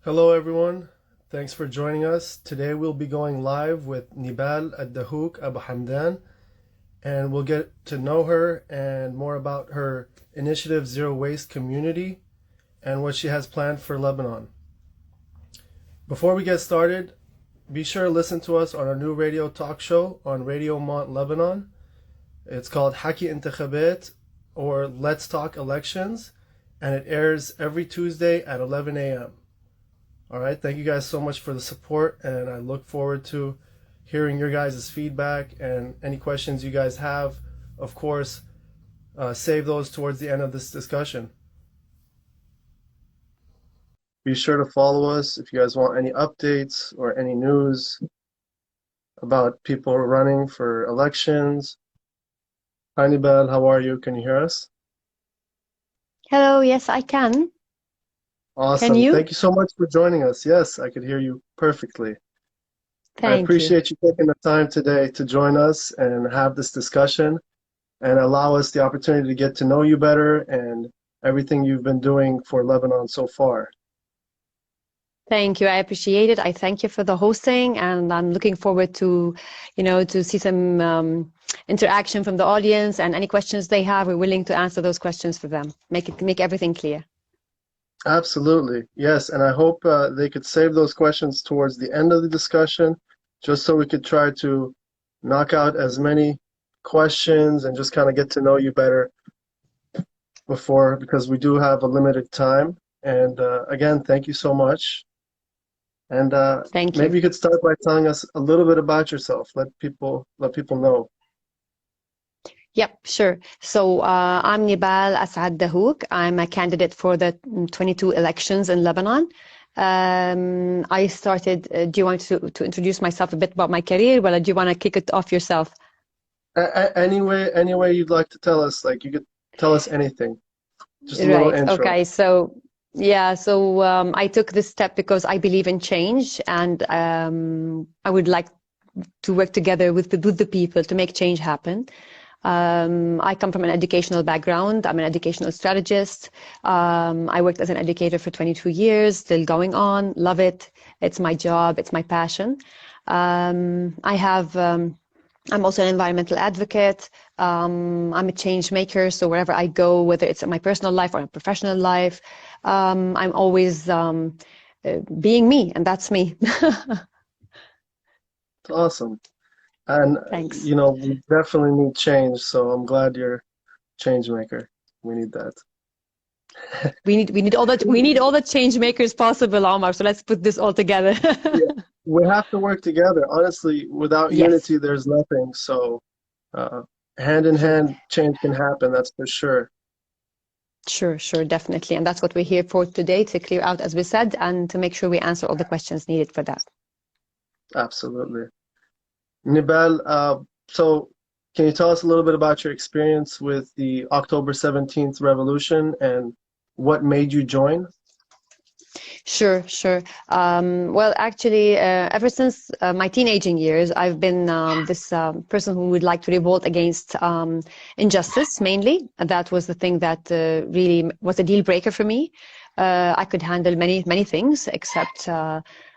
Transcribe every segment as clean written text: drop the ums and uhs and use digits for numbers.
Hello, everyone. Thanks for joining us. Today we'll be going live with Nibal Ad-Dahouk Abu Hamdan, and we'll get to know her and more about her initiative Zero Waste Community and what she has planned for Lebanon. Before we get started, be sure to listen to us on our new radio talk show on Radio Mont Lebanon. It's called Haki Entekhabat, or Let's Talk Elections, and it airs every Tuesday at 11 a.m. All right, thank you guys so much for the support, and I look forward to hearing your guys' feedback and any questions you guys have. Of course, save those towards the end of this discussion. Be sure to follow us if you guys want any updates or any news about people running for elections. Hi, Nibel, how are you? Can you hear us? Hello, yes, I can. Can Awesome. you? Thank you so much for joining us. Yes, I could hear you perfectly. I Thank you. appreciate you taking the time today to join us and have this discussion and allow us the opportunity to get to know you better and everything you've been doing for Lebanon so far. Thank you. I appreciate it. I thank you for the hosting, and I'm looking forward to, to see some interaction from the audience, and any questions they have, we're willing to answer those questions for them. Make everything clear. Absolutely. Yes, and I hope they could save those questions towards the end of the discussion, just so we could try to knock out as many questions and just kind of get to know you better before, because we do have a limited time. And again, thank you so much. And Thank you. maybe you could start by telling us a little bit about yourself. Let people know. Yep, sure. So I'm Nibal Asad Dahouk. I'm a candidate for the 22 elections in Lebanon. I started, do you want to introduce myself a bit about my career? Well, do you want to kick it off yourself? Any way you'd like to tell us, like you could tell us anything. Just a little Right. intro. Okay. So, yeah. So I took this step because I believe in change, and I would like to work together with the people to make change happen. I come from an educational background. I'm an educational strategist. I worked as an educator for 22 years, still going on. Love it. It's my job. It's my passion. I have. I'm also an environmental advocate. I'm a change maker. So wherever I go, whether it's in my personal life or in professional life, I'm always being me, and that's me. It's awesome. And Thanks. we definitely need change, so I'm glad you're a change maker. We need that. We need all the change makers possible, Omar. So let's put this all together. Yeah, we have to work together. Honestly, without Yes. unity, there's nothing. So, uh, hand in hand, change can happen. That's for sure. Sure, sure, definitely. And that's what we're here for today, to clear out, as we said, and to make sure we answer all the questions needed for that. Absolutely. Nibal, so can you tell us a little bit about your experience with the October 17th revolution and what made you join? Sure, sure. Well, actually, ever since my teenaging years, I've been this person who would like to revolt against injustice, mainly. That was the thing that really was a deal breaker for me. I could handle many, many things except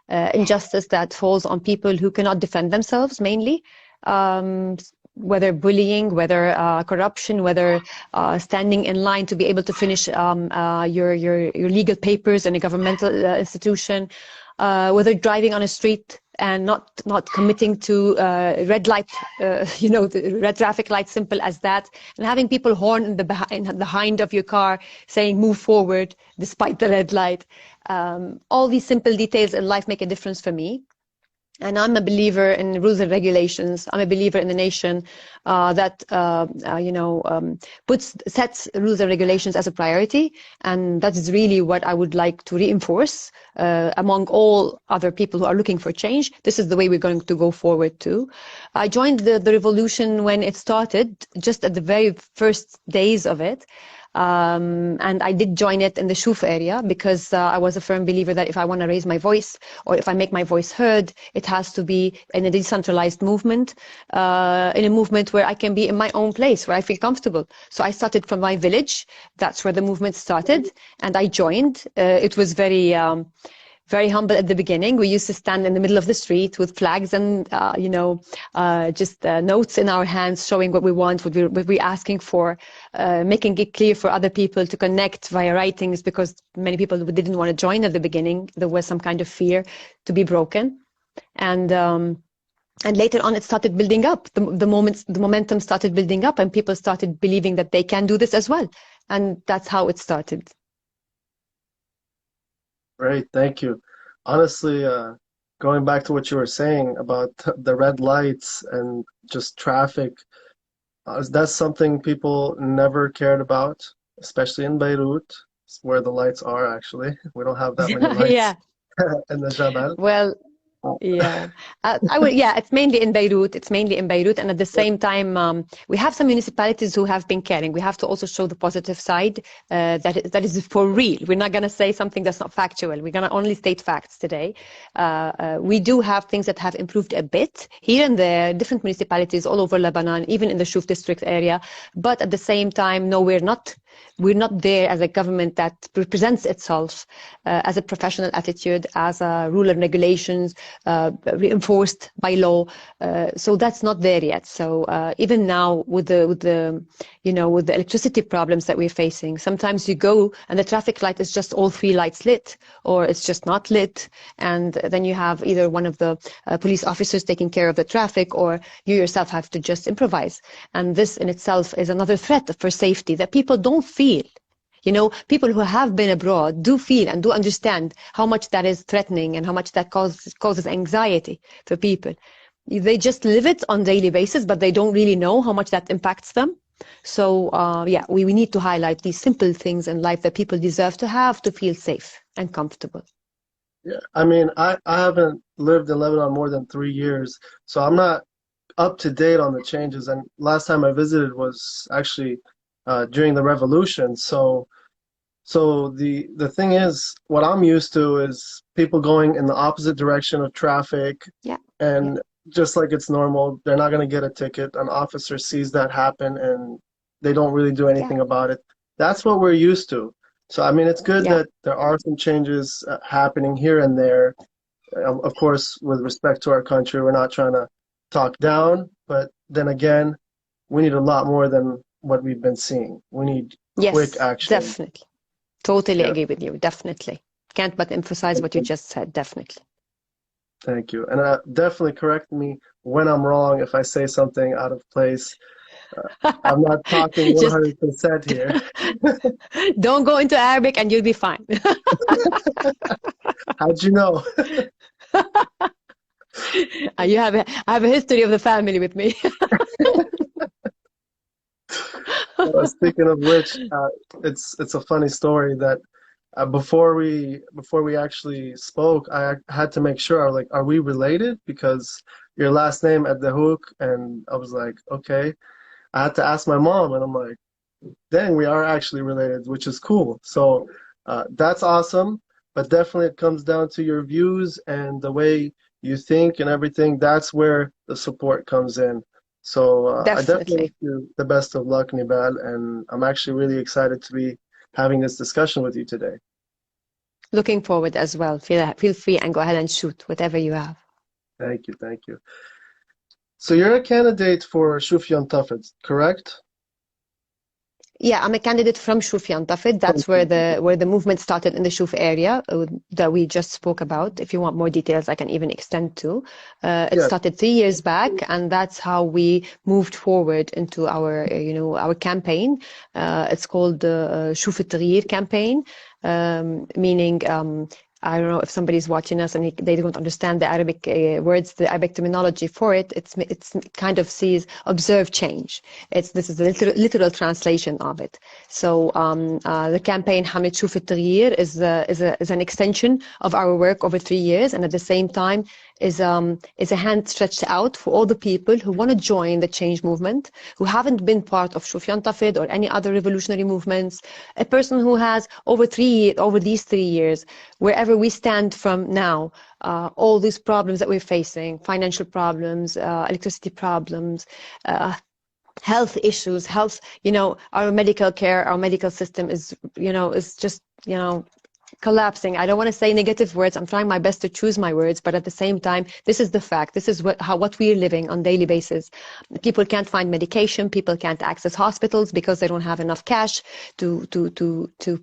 injustice that falls on people who cannot defend themselves, mainly. Um, Whether bullying, whether corruption, whether standing in line to be able to finish your legal papers in a governmental institution, whether driving on a street and not committing to red light, the red traffic light, simple as that, and having people horn in the behind of your car saying move forward despite the red light. All these simple details in life make a difference for me. And I'm a believer in rules and regulations. I'm a believer in a nation that sets rules and regulations as a priority, and that is really what I would like to reinforce among all other people who are looking for change. This is the way we're going to go forward too. I joined the revolution when it started, just at the very first days of it. And I did join it in the Shouf area because I was a firm believer that if I want to raise my voice or if I make my voice heard, it has to be in a decentralized movement, in a movement where I can be in my own place, where I feel comfortable. So I started from my village. That's where the movement started, and I joined. It was very very humble at the beginning. We used to stand in the middle of the street with flags and, just notes in our hands showing what we want, what we're asking for, making it clear for other people to connect via writings, because many people didn't want to join at the beginning. There was some kind of fear to be broken. And later on, it started building up. The momentum started building up, and people started believing that they can do this as well. And that's how it started. Great, thank you. Honestly, going back to what you were saying about the red lights and just traffic, that's something people never cared about, especially in Beirut, where the lights are actually. We don't have that many lights Yeah. in the Jabal. Well, yeah, yeah, it's mainly in Beirut. It's mainly in Beirut. And at the same time, we have some municipalities who have been caring. We have to also show the positive side, that is for real. We're not going to say something that's not factual. We're going to only state facts today. We do have things that have improved a bit here and there, different municipalities all over Lebanon, even in the Shouf district area. But at the same time, no, we're not. We're not there as a government that represents itself as a professional attitude, as rule and regulations reinforced by law. So that's not there yet. So even now, with the electricity problems that we're facing, sometimes you go and the traffic light is just all 3 lights lit, or it's just not lit, and then you have either one of the police officers taking care of the traffic, or you yourself have to just improvise. And this in itself is another threat for safety that people don't feel. People who have been abroad do feel and do understand how much that is threatening and how much that causes anxiety for people. They just live it on a daily basis, but they don't really know how much that impacts them. So, we need to highlight these simple things in life that people deserve to have to feel safe and comfortable. Yeah, I mean, I haven't lived in Lebanon more than 3 years, so I'm not up to date on the changes. And last time I visited was actually during the revolution. So the thing is, what I'm used to is people going in the opposite direction of traffic, Yeah. and just like it's normal, they're not going to get a ticket. An officer sees that happen, and they don't really do anything about it. That's what we're used to. So I mean, it's good that there are some changes happening here and there. Of course, with respect to our country, we're not trying to talk down, but then again, we need a lot more than what we've been seeing. We need quick action. Definitely. Totally agree with you. Definitely. Can't but emphasize what you just said. Definitely. Thank you. And definitely correct me when I'm wrong if I say something out of place. I'm not talking 100% here. Don't go into Arabic and you'll be fine. How'd you know? I have a history of the family with me. Speaking of which, it's a funny story that before we actually spoke, I had to make sure, like, are we related? Because your last name at the hook, and I was like, okay. I had to ask my mom, and I'm like, dang, we are actually related, which is cool. So that's awesome, but definitely it comes down to your views and the way you think and everything. That's where the support comes in. So I definitely wish you the best of luck, Nibal, and I'm actually really excited to be having this discussion with you today. Looking forward as well. Feel free and go ahead and shoot whatever you have. Thank you, thank you. So you're a candidate for Shouf Yantafid, correct? Yeah, I'm a candidate from Shouf Yantafid. That's where the movement started in the Shouf area that we just spoke about. If you want more details, I can even extend to. It started 3 years back, and that's how we moved forward into our campaign. It's called the Shouf Yantafid campaign, meaning I don't know if somebody's watching us and they don't understand the Arabic words, the Arabic terminology for it. It's kind of sees observe change. This is the literal translation of it. So the campaign Hamid Shouf Yantafid is an extension of our work over 3 years, and at the same time is a hand stretched out for all the people who want to join the change movement, who haven't been part of Shouf Yantafid or any other revolutionary movements. A person who has over these 3 years, wherever we stand from now, all these problems that we're facing, financial problems, electricity problems, health issues, our medical care, our medical system is just collapsing. I don't want to say negative words. I'm trying my best to choose my words, but at the same time, this is the fact. This is what we're living on a daily basis. People can't find medication. People can't access hospitals because they don't have enough cash to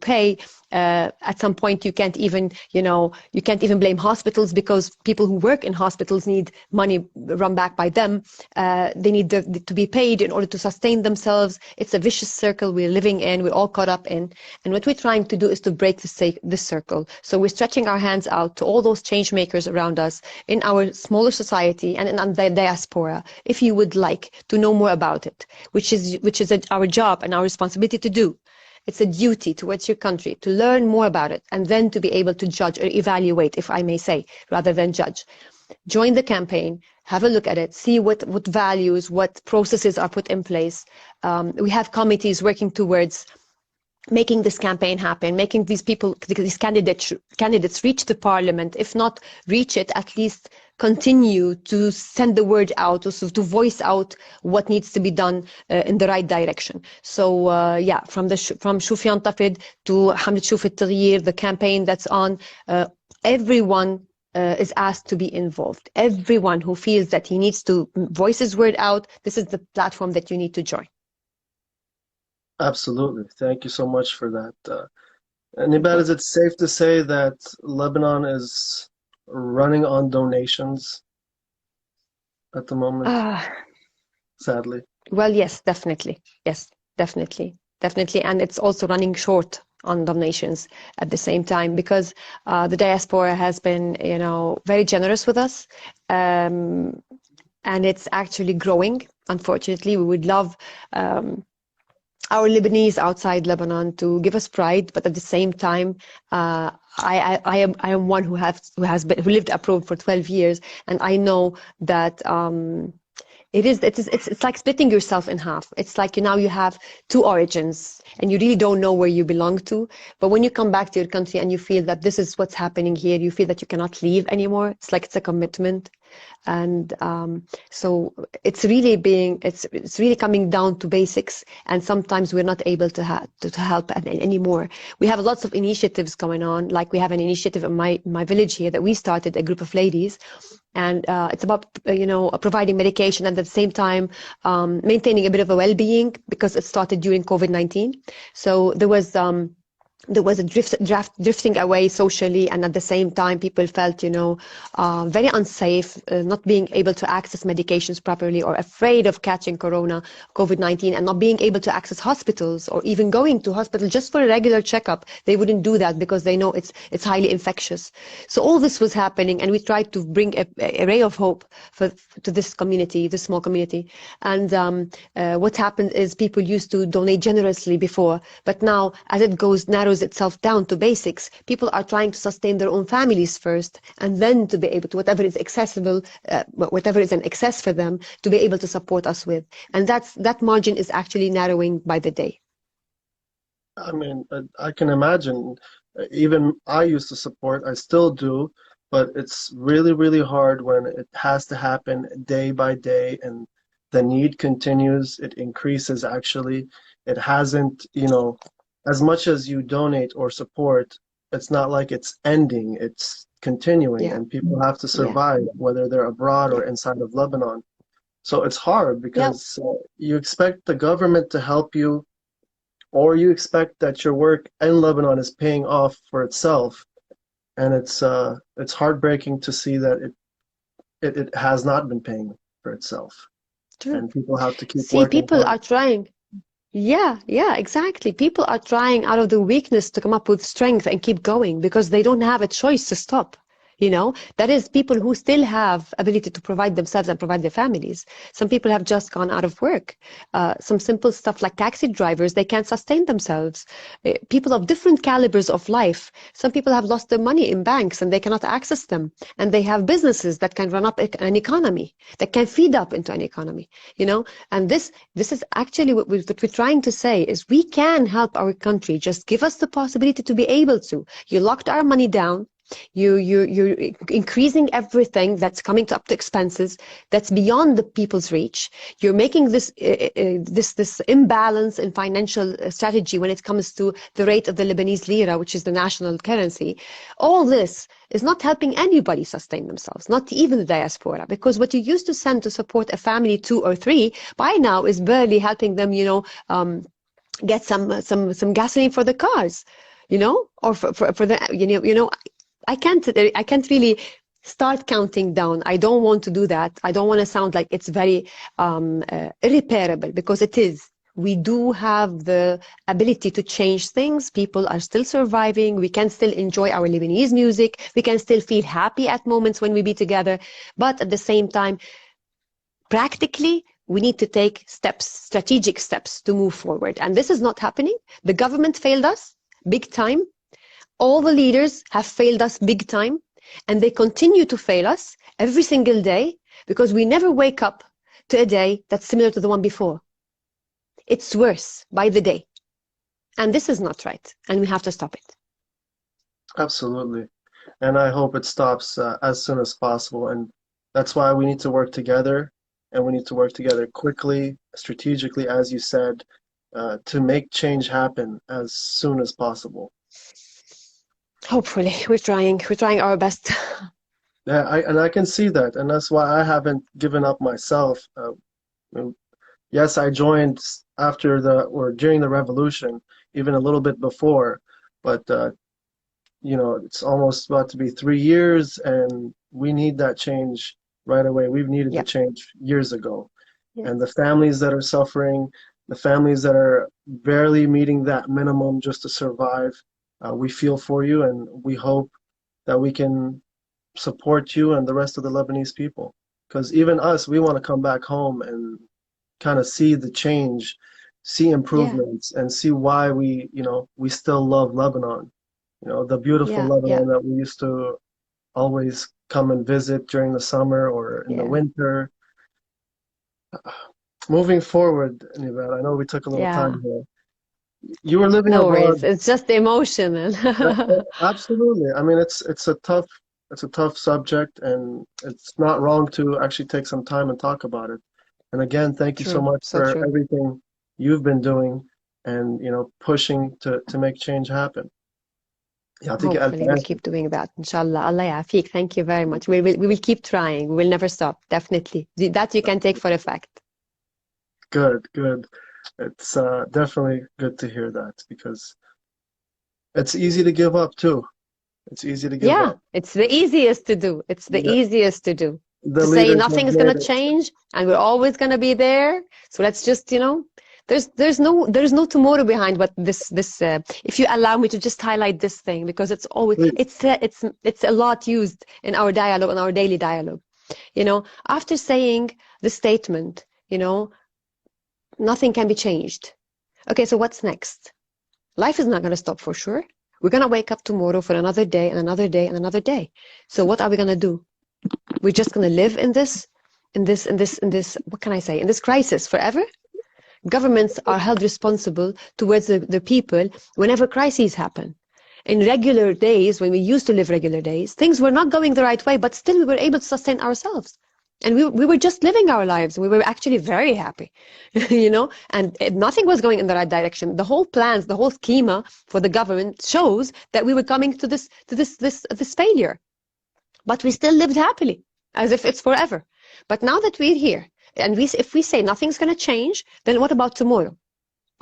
pay. At some point, you can't even blame hospitals because people who work in hospitals need money run back by them. They need to be paid in order to sustain themselves. It's a vicious circle we're living in. We're all caught up in. And what we're trying to do is to break this circle. So we're stretching our hands out to all those change makers around us in our smaller society and in the diaspora. If you would like to know more about it, which is our job and our responsibility to do. It's a duty towards your country to learn more about it and then to be able to judge or evaluate, if I may say, rather than judge. Join the campaign, have a look at it, see what values, what processes are put in place. We have committees working towards making this campaign happen, making these candidates reach the parliament, if not reach it, at least continue to send the word out, also to voice out what needs to be done in the right direction. So from Shouf Yantafid to Hamlet Shouf At-Taghir, the campaign that's on, everyone is asked to be involved. Everyone who feels that he needs to voice his word out, this is the platform that you need to join. Absolutely. Thank you so much for that. Nibal, is it safe to say that Lebanon is running on donations at the moment, sadly? Well, yes, definitely. Yes, definitely. And it's also running short on donations at the same time because the diaspora has been, very generous with us. And it's actually growing. Unfortunately, we would love our Lebanese outside Lebanon to give us pride, but at the same time, I am one who lived abroad for 12 years, and I know that it's like splitting yourself in half. It's like now you have two origins and you really don't know where you belong to. But when you come back to your country and you feel that this is what's happening here, you feel that you cannot leave anymore. It's like it's a commitment. And so it's really coming down to basics, and sometimes we're not able to help anymore. We have lots of initiatives going on, like we have an initiative in my village here that we started, a group of ladies, and it's about providing medication and at the same time maintaining a bit of a well-being, because it started during COVID-19. So there was a drifting away socially, and at the same time people felt very unsafe, not being able to access medications properly, or afraid of catching COVID-19, and not being able to access hospitals, or even going to hospital just for a regular checkup. They wouldn't do that because they know it's highly infectious. So all this was happening, and we tried to bring a ray of hope to this community, this small community. And what happened is people used to donate generously before, but now as it narrows itself down to basics, people are trying to sustain their own families first, and then to be able to, whatever is accessible, whatever is an excess for them, to be able to support us with. And that margin is actually narrowing by the day. I mean, I can imagine. Even I used to support, I still do, but it's really, really hard when it has to happen day by day, and the need continues. It increases, actually. It hasn't, as much as you donate or support, it's not like it's ending, it's continuing, and people have to survive, whether they're abroad or inside of Lebanon. So it's hard because you expect the government to help you, or you expect that your work in Lebanon is paying off for itself. And it's heartbreaking to see that it has not been paying for itself. True. And people have to keep working. People are trying. Yeah, exactly. People are trying out of the weakness to come up with strength and keep going, because they don't have a choice to stop. That is people who still have ability to provide themselves and provide their families. Some people have just gone out of work. Some simple stuff like taxi drivers, they can't sustain themselves. People of different calibers of life. Some people have lost their money in banks and they cannot access them. And they have businesses that can run up an economy, that can feed up into an economy, And this is actually what we're trying to say, is we can help our country. Just give us the possibility to be able to. You locked our money down. You're increasing everything that's coming up to expenses that's beyond the people's reach. You're making this imbalance in financial strategy when it comes to the rate of the Lebanese lira, which is the national currency. All this is not helping anybody sustain themselves, not even the diaspora, because what you used to send to support a family, 2 or 3, by now is barely helping them, get some gasoline for the cars, or for the, I can't really start counting down. I don't want to do that. I don't want to sound like it's very irreparable, because it is. We do have the ability to change things. People are still surviving. We can still enjoy our Lebanese music. We can still feel happy at moments when we be together. But at the same time, practically, we need to take steps, strategic steps to move forward. And this is not happening. The government failed us big time. All the leaders have failed us big time. And they continue to fail us every single day, because we never wake up to a day that's similar to the one before. It's worse by the day. And this is not right. And we have to stop it. Absolutely. And I hope it stops as soon as possible. And that's why we need to work together, and we need to work together quickly, strategically, as you said, to make change happen as soon as possible. Hopefully, we're trying our best. Yeah, I can see that, and that's why I haven't given up myself. Yes, I joined after or during the revolution, even a little bit before, but it's almost about to be 3 years, and we need that change right away. We've needed the Yeah. change years ago. Yeah. And the families that are suffering, the families that are barely meeting that minimum just to survive, we feel for you, and we hope that we can support you and the rest of the Lebanese people. Because even us, we want to come back home and kind of see the change, see improvements, and see why we still love Lebanon. The beautiful Yeah. Lebanon that we used to always come and visit during the summer or in the Yeah. winter. Moving forward, Nivelle, I know we took a little Yeah. time here. You were living No worries. abroad. It's just emotional. Absolutely. I mean, it's a tough subject, and it's not wrong to actually take some time and talk about it. And again, thank you so True. much So for true. everything you've been doing and pushing to make change happen. يعطيك ألف Hopefully, we'll عافية. keep doing that. Inshallah. Allah yafik. Thank you very much. We will keep trying. We will never stop. Definitely. That you can take for a fact. Good, good. It's definitely good to hear that, because it's easy to give up too. It's easy to give Yeah. up. It's the easiest to do. It's the Yeah, easiest to do. the To say leaders have nothing is going made to it. change and we're always going to be there. So let's just, there's no tomorrow behind what this if you allow me to just highlight this thing, because it's always Please. it's a lot used in our dialogue, in our daily dialogue. After saying the statement, nothing can be changed. Okay, so what's next? Life is not going to stop for sure. We're going to wake up tomorrow for another day and another day and another day. So what are we going to do? We're just going to live in this, what can I say, in this crisis forever? Governments are held responsible towards the people whenever crises happen. In regular days, when we used to live regular days, things were not going the right way, but still we were able to sustain ourselves. And we were just living our lives. We were actually very happy, and nothing was going in the right direction. The whole plans, the whole schema for the government shows that we were coming to this failure. But we still lived happily, as if it's forever. But now that we're here, and if we say nothing's going to change, then what about tomorrow?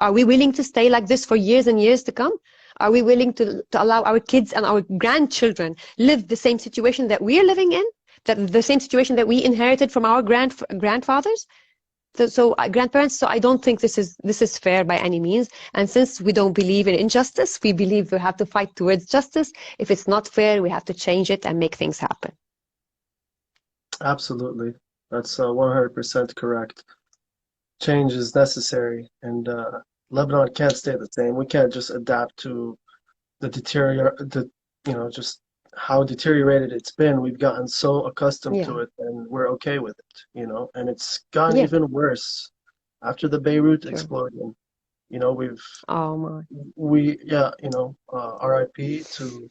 Are we willing to stay like this for years and years to come? Are we willing to allow our kids and our grandchildren live the same situation that we're living in? That the same situation that we inherited from our grandfathers? So grandparents. So I don't think this is fair by any means. And since we don't believe in injustice, we believe we have to fight towards justice. If it's not fair, we have to change it and make things happen. Absolutely. That's 100% correct. Change is necessary, and Lebanon can't stay the same. We can't just adapt to just how deteriorated it's been. We've gotten so accustomed Yeah. to it, and we're okay with it, and it's gotten Yeah. even worse after the Beirut True. explosion. Oh my. RIP to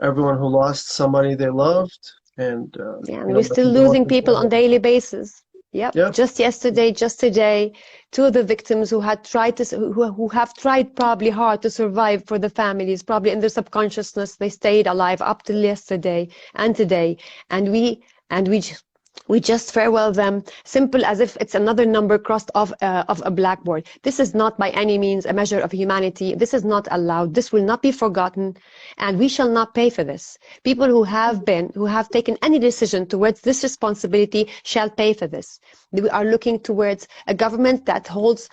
everyone who lost somebody they loved, and Yeah, you and know, we're still losing people on daily basis. Yep. Yep. Just yesterday, just today, two of the victims who had tried to, who have tried probably hard to survive for the families, probably in their subconsciousness, they stayed alive up till yesterday and today, and we just farewell them, simple as if it's another number crossed off of a blackboard. This is not by any means a measure of humanity. This is not allowed. This will not be forgotten, and we shall not pay for this. People who have taken any decision towards this responsibility shall pay for this. We are looking towards a government that holds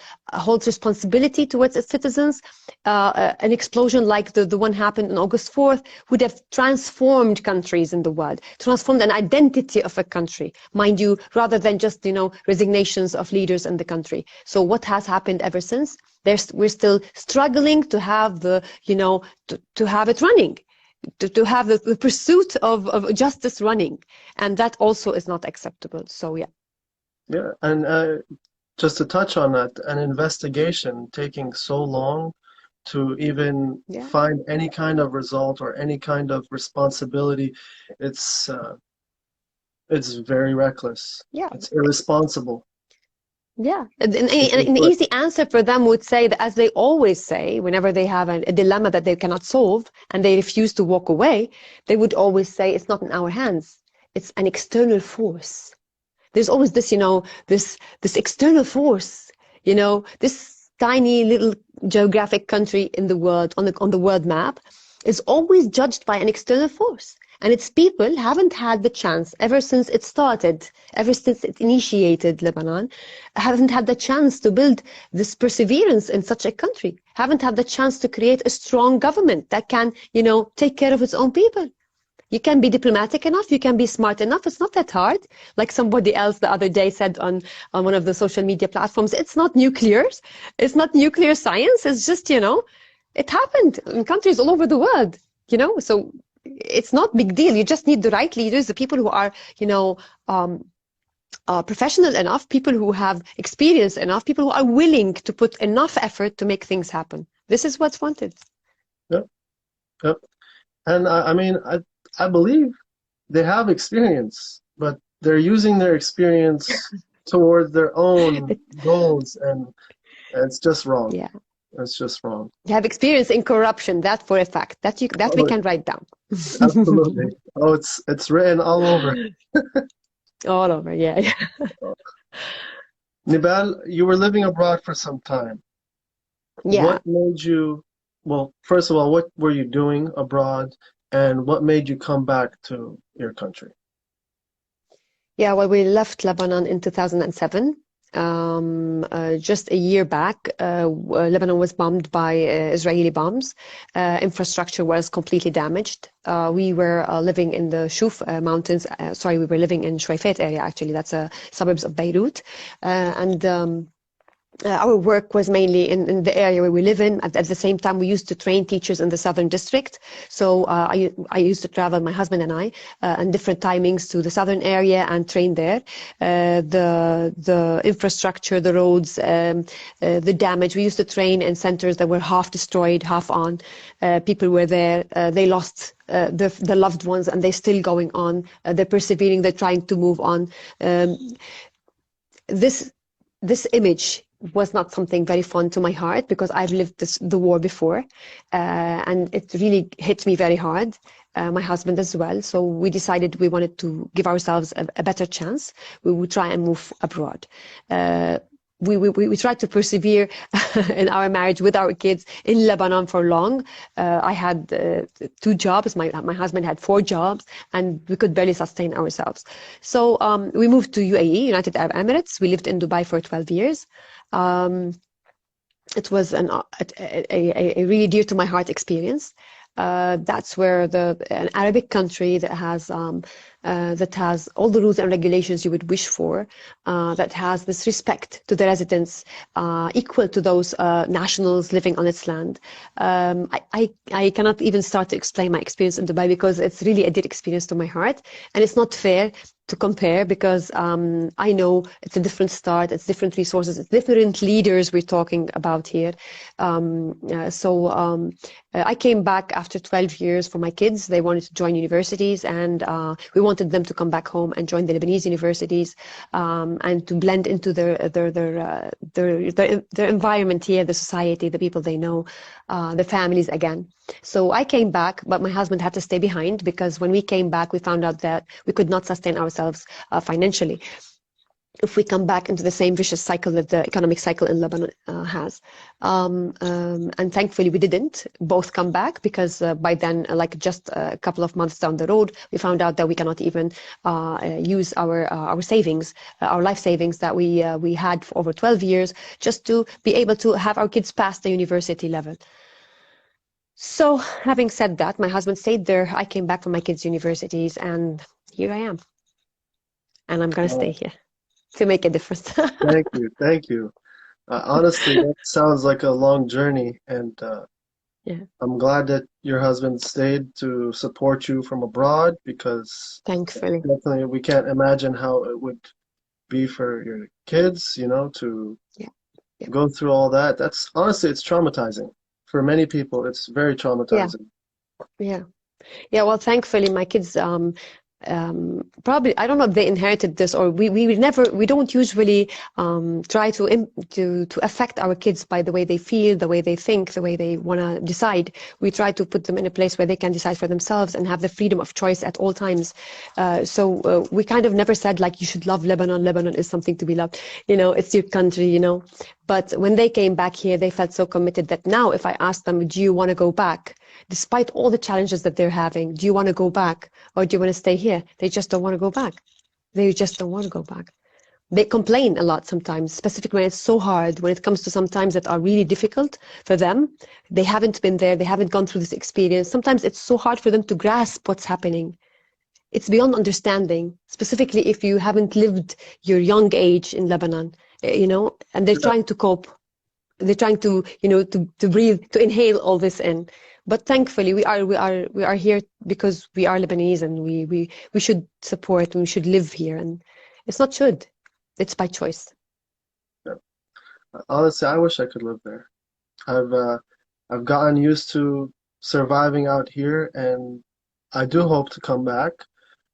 responsibility towards its citizens. An explosion like the one happened on August 4th would have transformed countries in the world, transformed an identity of a country, mind you, rather than just, resignations of leaders in the country. So what has happened ever since? We're still struggling to have to have it running, to have the pursuit of justice running, and that also is not acceptable. So yeah. Yeah, and just to touch on that, an investigation taking so long to even find any kind of result or any kind of responsibility, it's very reckless. Yeah. It's irresponsible. Yeah, an easy answer for them would say that, as they always say, whenever they have a dilemma that they cannot solve and they refuse to walk away, they would always say, it's not in our hands. It's an external force. There's always this, this external force, this tiny little geographic country in the world, on the world map, is always judged by an external force. And its people haven't had the chance, ever since it started, ever since it initiated Lebanon, haven't had the chance to build this perseverance in such a country, haven't had the chance to create a strong government that can, take care of its own people. You can be diplomatic enough, you can be smart enough, it's not that hard. Like somebody else the other day said on one of the social media platforms, it's not nuclear science, it's just, it happened in countries all over the world, so it's not big deal. You just need the right leaders, the people who are, professional enough, people who have experience enough, people who are willing to put enough effort to make things happen. This is what's wanted. Yep. Yep. And I believe they have experience, but they're using their experience towards their own goals, and it's just wrong. Yeah. It's just wrong. You have experience in corruption, that for a fact. We can write down. Absolutely. Oh, it's written all over. All over, yeah. Nibal, you were living abroad for some time. Yeah. What made you, well, first of all, what were you doing abroad, and what made you come back to your country? Yeah, well, we left Lebanon in 2007. Just a year back, Lebanon was bombed by Israeli bombs. Infrastructure was completely damaged. We were living in the Shouf mountains. We were living in Shouf area, actually. That's suburbs of Beirut. Our work was mainly in the area where we live in. At the same time, we used to train teachers in the southern district. So I used to travel, my husband and I, in different timings to the southern area and train there. The infrastructure, the roads, the damage. We used to train in centers that were half destroyed, half on. People were there. They lost the loved ones, and they're still going on. They're persevering. They're trying to move on. This image was not something very fun to my heart, because I've lived the war before, and it really hit me very hard. My husband as well. So we decided we wanted to give ourselves a better chance. We would try and move abroad. We tried to persevere in our marriage with our kids in Lebanon for long. I had 2 jobs. My husband had 4 jobs, and we could barely sustain ourselves. So we moved to UAE, United Arab Emirates. We lived in Dubai for 12 years. It was a really dear to my heart experience. That's where an Arabic country that has all the rules and regulations you would wish for, that has this respect to the residents, equal to those nationals living on its land. I cannot even start to explain my experience in Dubai, because it's really a dear experience to my heart, and it's not fair to compare because I know it's a different start, it's different resources, it's different leaders we're talking about here. I came back after 12 years for my kids. They wanted to join universities, and we wanted them to come back home and join the Lebanese universities and to blend into their environment here, the society, the people they know, the families again. So I came back, but my husband had to stay behind because when we came back, we found out that we could not sustain ourselves financially if we come back into the same vicious cycle that the economic cycle in Lebanon has. And thankfully we didn't both come back because by then, like just a couple of months down the road, we found out that we cannot even use our savings, our life savings that we had for over 12 years just to be able to have our kids pass the university level. So having said that, my husband stayed there. I came back from my kids' universities, and here I am. And I'm going to stay here to make a difference. Thank you. Thank you. Honestly, that sounds like a long journey, and Yeah, I'm glad that your husband stayed to support you from abroad because thankfully. definitely we can't imagine how it would be for your kids, to Yeah, yeah, go through all that. That's honestly, it's traumatizing. For many people, it's very yeah, traumatizing. yeah. Yeah, well, thankfully, my kids probably I don't know if they inherited this or we don't usually try to affect our kids by the way they feel, the way they think, the way they want to decide. We try to put them in a place where they can decide for themselves and have the freedom of choice at all times. So we kind of never said like you should love Lebanon. Lebanon is something to be loved. It's your country. But when they came back here, they felt so committed that now if I ask them, do you want to go back? Despite all the challenges that they're having, do you want to go back or do you want to stay here? They just don't want to go back. They just don't want to go back. They complain a lot sometimes, specifically when it's so hard, when it comes to some times that are really difficult for them. They haven't been there. They haven't gone through this experience. Sometimes it's so hard for them to grasp what's happening. It's beyond understanding, specifically if you haven't lived your young age in Lebanon, and they're trying to cope. They're trying to, to breathe, to inhale all this in. But thankfully, we are here because we are Lebanese, and we should support, and we should live here. And it's not should, it's by choice. Yeah. Honestly, I wish I could live there. I've gotten used to surviving out here, and I do hope to come back.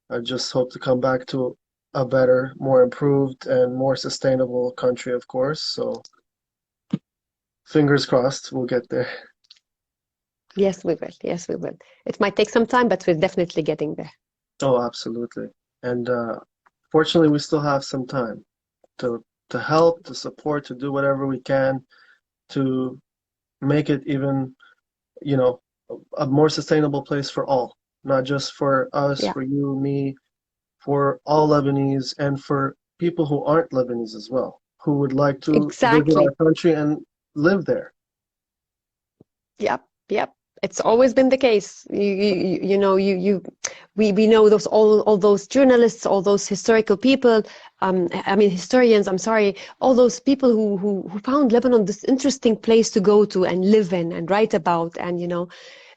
I just hope to come back to a better, more improved, and more sustainable country, of course. So fingers crossed, we'll get there. Yes, we will. Yes, we will. It might take some time, but we're definitely getting there. Oh, absolutely. And fortunately, we still have some time to help, to support, to do whatever we can to make it even, a more sustainable place for all, not just for us, Yeah, for you, me, for all Lebanese, and for people who aren't Lebanese as well, who would like to visit our exactly. country and live there. Yep, yep. It's always been the case. We know those all those journalists, all those historical people. I mean historians. I'm sorry, all those people who found Lebanon this interesting place to go to and live in and write about. And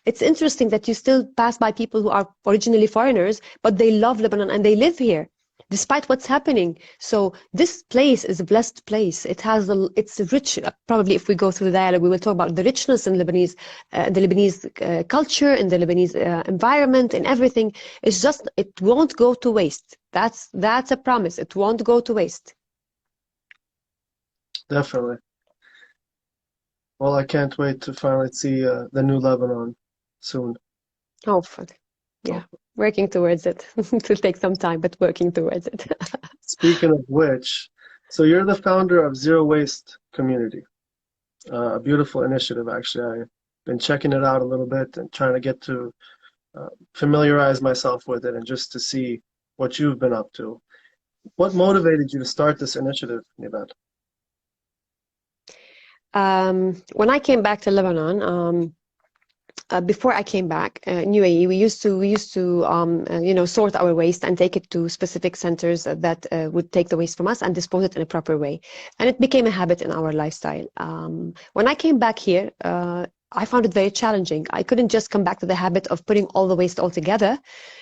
it's interesting that you still pass by people who are originally foreigners, but they love Lebanon and they live here, despite what's happening. So this place is a blessed place. It's rich. Probably if we go through the dialogue, we will talk about the richness in the Lebanese culture, and the Lebanese environment, and everything. It's just it won't go to waste. That's a promise. It won't go to waste. Definitely. Well, I can't wait to finally see the new Lebanon soon. Hopefully, Oh, yeah. Working towards it. It will take some time, but working towards it. speaking of which, so you're the founder of Zero Waste Community, a beautiful initiative, actually. I've been checking it out a little bit and trying to get to familiarize myself with it and just to see what you've been up to. What motivated you to start this initiative, Nibad? When I came back to Lebanon, before I came back in UAE, we used to sort our waste and take it to specific centers that would take the waste from us and dispose it in a proper way. And it became a habit in our lifestyle. When I came back here, I found it very challenging. I couldn't just come back to the habit of putting all the waste all together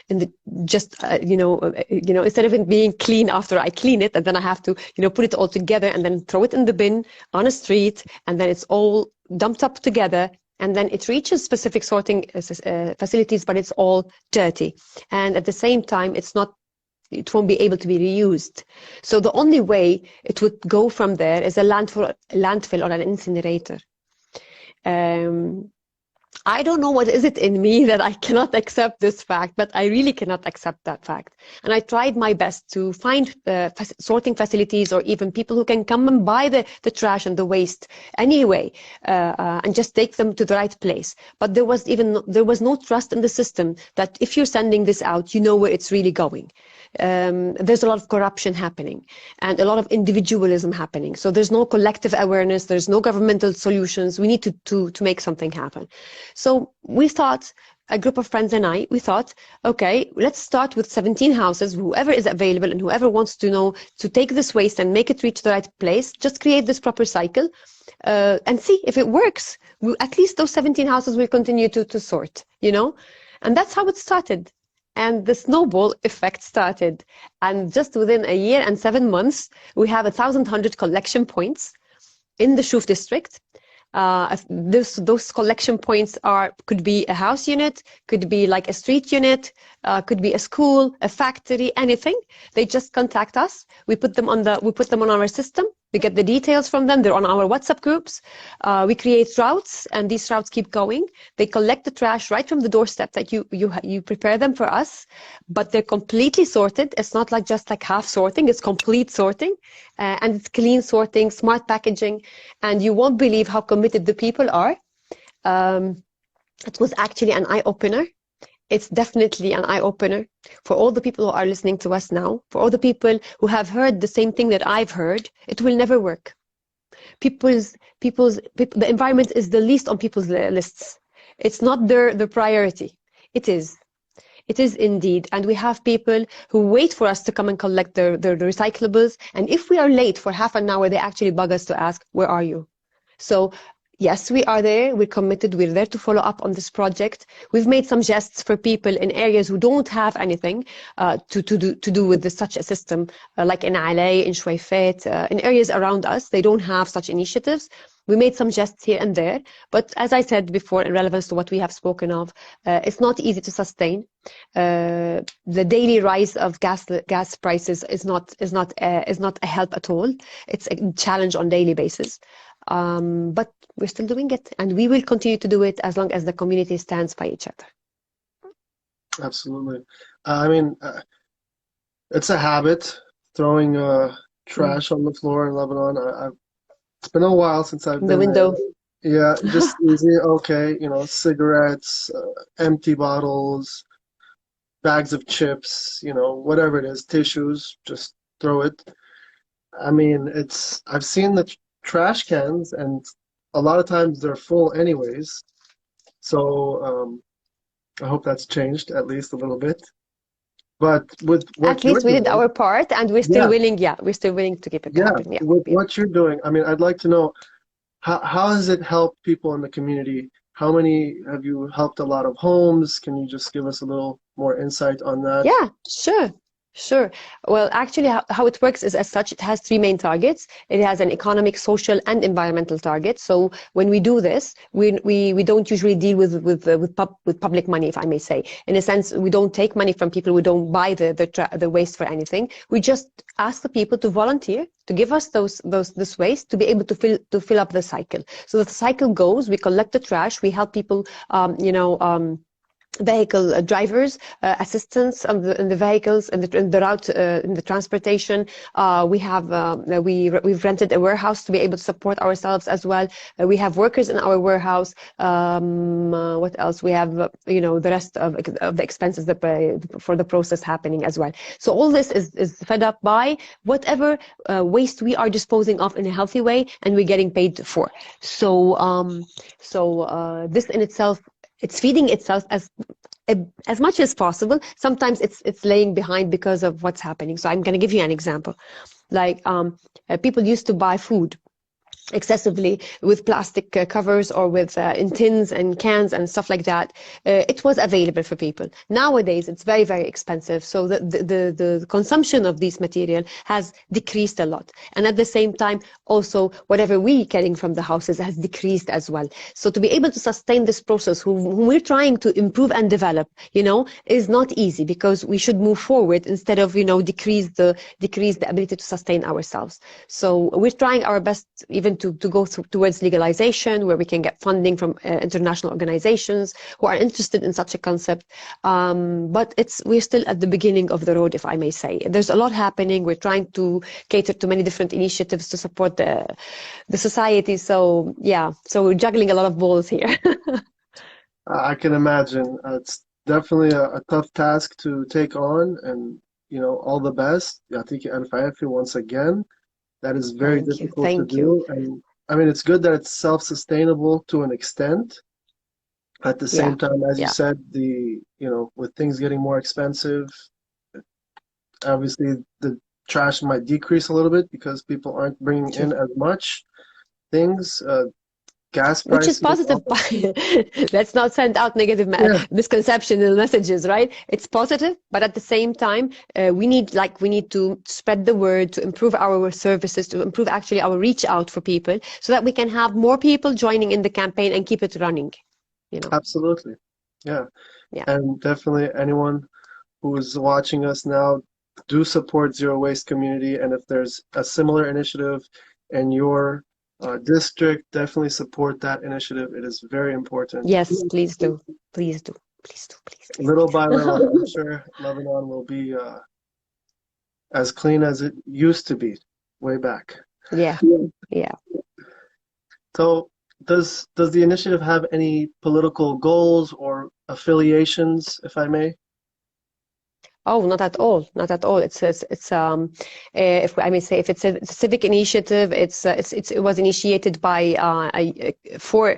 in the instead of it being clean after I clean it, and then I have to, put it all together and then throw it in the bin on a street, and then it's all dumped up together, and then it reaches specific sorting facilities, but it's all dirty. And at the same time, it won't be able to be reused. So the only way it would go from there is a landfill or an incinerator. I don't know what is it in me that I cannot accept this fact, but I really cannot accept that fact. And I tried my best to find sorting facilities, or even people who can come and buy the trash and the waste anyway, and just take them to the right place. But there was no trust in the system that if you're sending this out, you know where it's really going. There's a lot of corruption happening and a lot of individualism happening. So there's no collective awareness. There's no governmental solutions. We need to make something happen. So we thought, a group of friends and we thought, okay, let's start with 17 houses, whoever is available and whoever wants to take this waste and make it reach the right place, just create this proper cycle and see if it works. At least those 17 houses will continue to sort, and that's how it started. And the snowball effect started. And just within a year and 7 months, we have 1,100 collection points in the Shouf district. Those collection points could be a house unit, could be like a street unit, could be a school, a factory, anything. They just contact us. We put them on our system. We get the details from them. They're on our WhatsApp groups. We create routes, and these routes keep going. They collect the trash right from the doorstep that you prepare them for us, but they're completely sorted. It's not just like half sorting. It's complete sorting, and it's clean sorting, smart packaging, and you won't believe how committed the people are. It was actually an eye-opener. It's definitely an eye-opener for all the people who are listening to us now, for all the people who have heard the same thing that I've heard. It will never work. The environment is the least on people's lists. It's not their priority. It is indeed. And we have people who wait for us to come and collect their recyclables. And if we are late for half an hour, they actually bug us to ask, where are you? So yes, we are there. We're committed. We're there to follow up on this project. We've made some gests for people in areas who don't have anything to do with such a system, like in Alay, in Shuaifat, in areas around us. They don't have such initiatives. We made some gests here and there. But as I said before, in relevance to what we have spoken of, it's not easy to sustain. The daily rise of gas prices is not a help at all. It's a challenge on daily basis. But we're still doing it, and we will continue to do it as long as the community stands by each other. Absolutely. It's a habit, throwing trash on the floor in Lebanon. It's been a while since I've been the window. Yeah, just easy. Okay, cigarettes, empty bottles, bags of chips, whatever it is, tissues, just throw it. I've seen the trash cans, and a lot of times they're full anyways. So I hope that's changed at least a little bit. But with what at least we did our part, and we're still willing. Yeah, we're still willing to keep it happen. Yeah, with what you're doing, I'd like to know how has it helped people in the community? How many have you helped? A lot of homes? Can you just give us a little more insight on that? Yeah, sure. Well, actually, how it works is, as such, it has 3 main targets. It has an economic, social, and environmental target. So when we do this, we don't usually deal with public money, if I may say. In a sense, we don't take money from people. We don't buy the waste for anything. We just ask the people to volunteer to give us this waste to be able to fill up the cycle. So the cycle goes. We collect the trash. We help people, vehicle drivers, assistants in the vehicles, in the route, in the transportation. We've rented a warehouse to be able to support ourselves as well. We have workers in our warehouse. What else? We have the rest of the expenses for the process happening as well. So all this is fed up by whatever waste we are disposing of in a healthy way, and we're getting paid for. So this in itself, it's feeding itself as much as possible. Sometimes it's laying behind because of what's happening. So I'm going to give you an example. Like people used to buy food excessively with plastic covers or with in tins and cans and stuff like that. It was available for people. Nowadays, it's very, very expensive. So the consumption of this material has decreased a lot. And at the same time, also, whatever we're getting from the houses has decreased as well. So to be able to sustain this process, whom we're trying to improve and develop, is not easy, because we should move forward instead of, decrease the ability to sustain ourselves. So we're trying our best even to go towards legalization, where we can get funding from international organizations who are interested in such a concept. But we're still at the beginning of the road, if I may say. There's a lot happening. We're trying to cater to many different initiatives to support the society. So yeah, so we're juggling a lot of balls here. I can imagine. It's definitely a tough task to take on, and all the best. Yatiki Alfayafi once again. That is very difficult to do. And I mean, it's good that it's self-sustainable to an extent. At the same time, as you said, with things getting more expensive, obviously the trash might decrease a little bit because people aren't bringing in as much things. Gas prices, which is positive. Let's not send out negative misconception and messages, right? It's positive, but at the same time, we need to spread the word, to improve our services, to improve actually our reach out for people, so that we can have more people joining in the campaign and keep it running. Absolutely, yeah. And definitely anyone who is watching us now, do support Zero Waste Community, and if there's a similar initiative in your district, definitely support that initiative. It is very important. Yes, please do. Please do. Please do. Please. Little by little, I'm sure Lebanon will be as clean as it used to be way back. Yeah. So does the initiative have any political goals or affiliations, if I may? Oh, not at all. Not at all. It's if I may say, if it's a civic initiative, it was initiated by for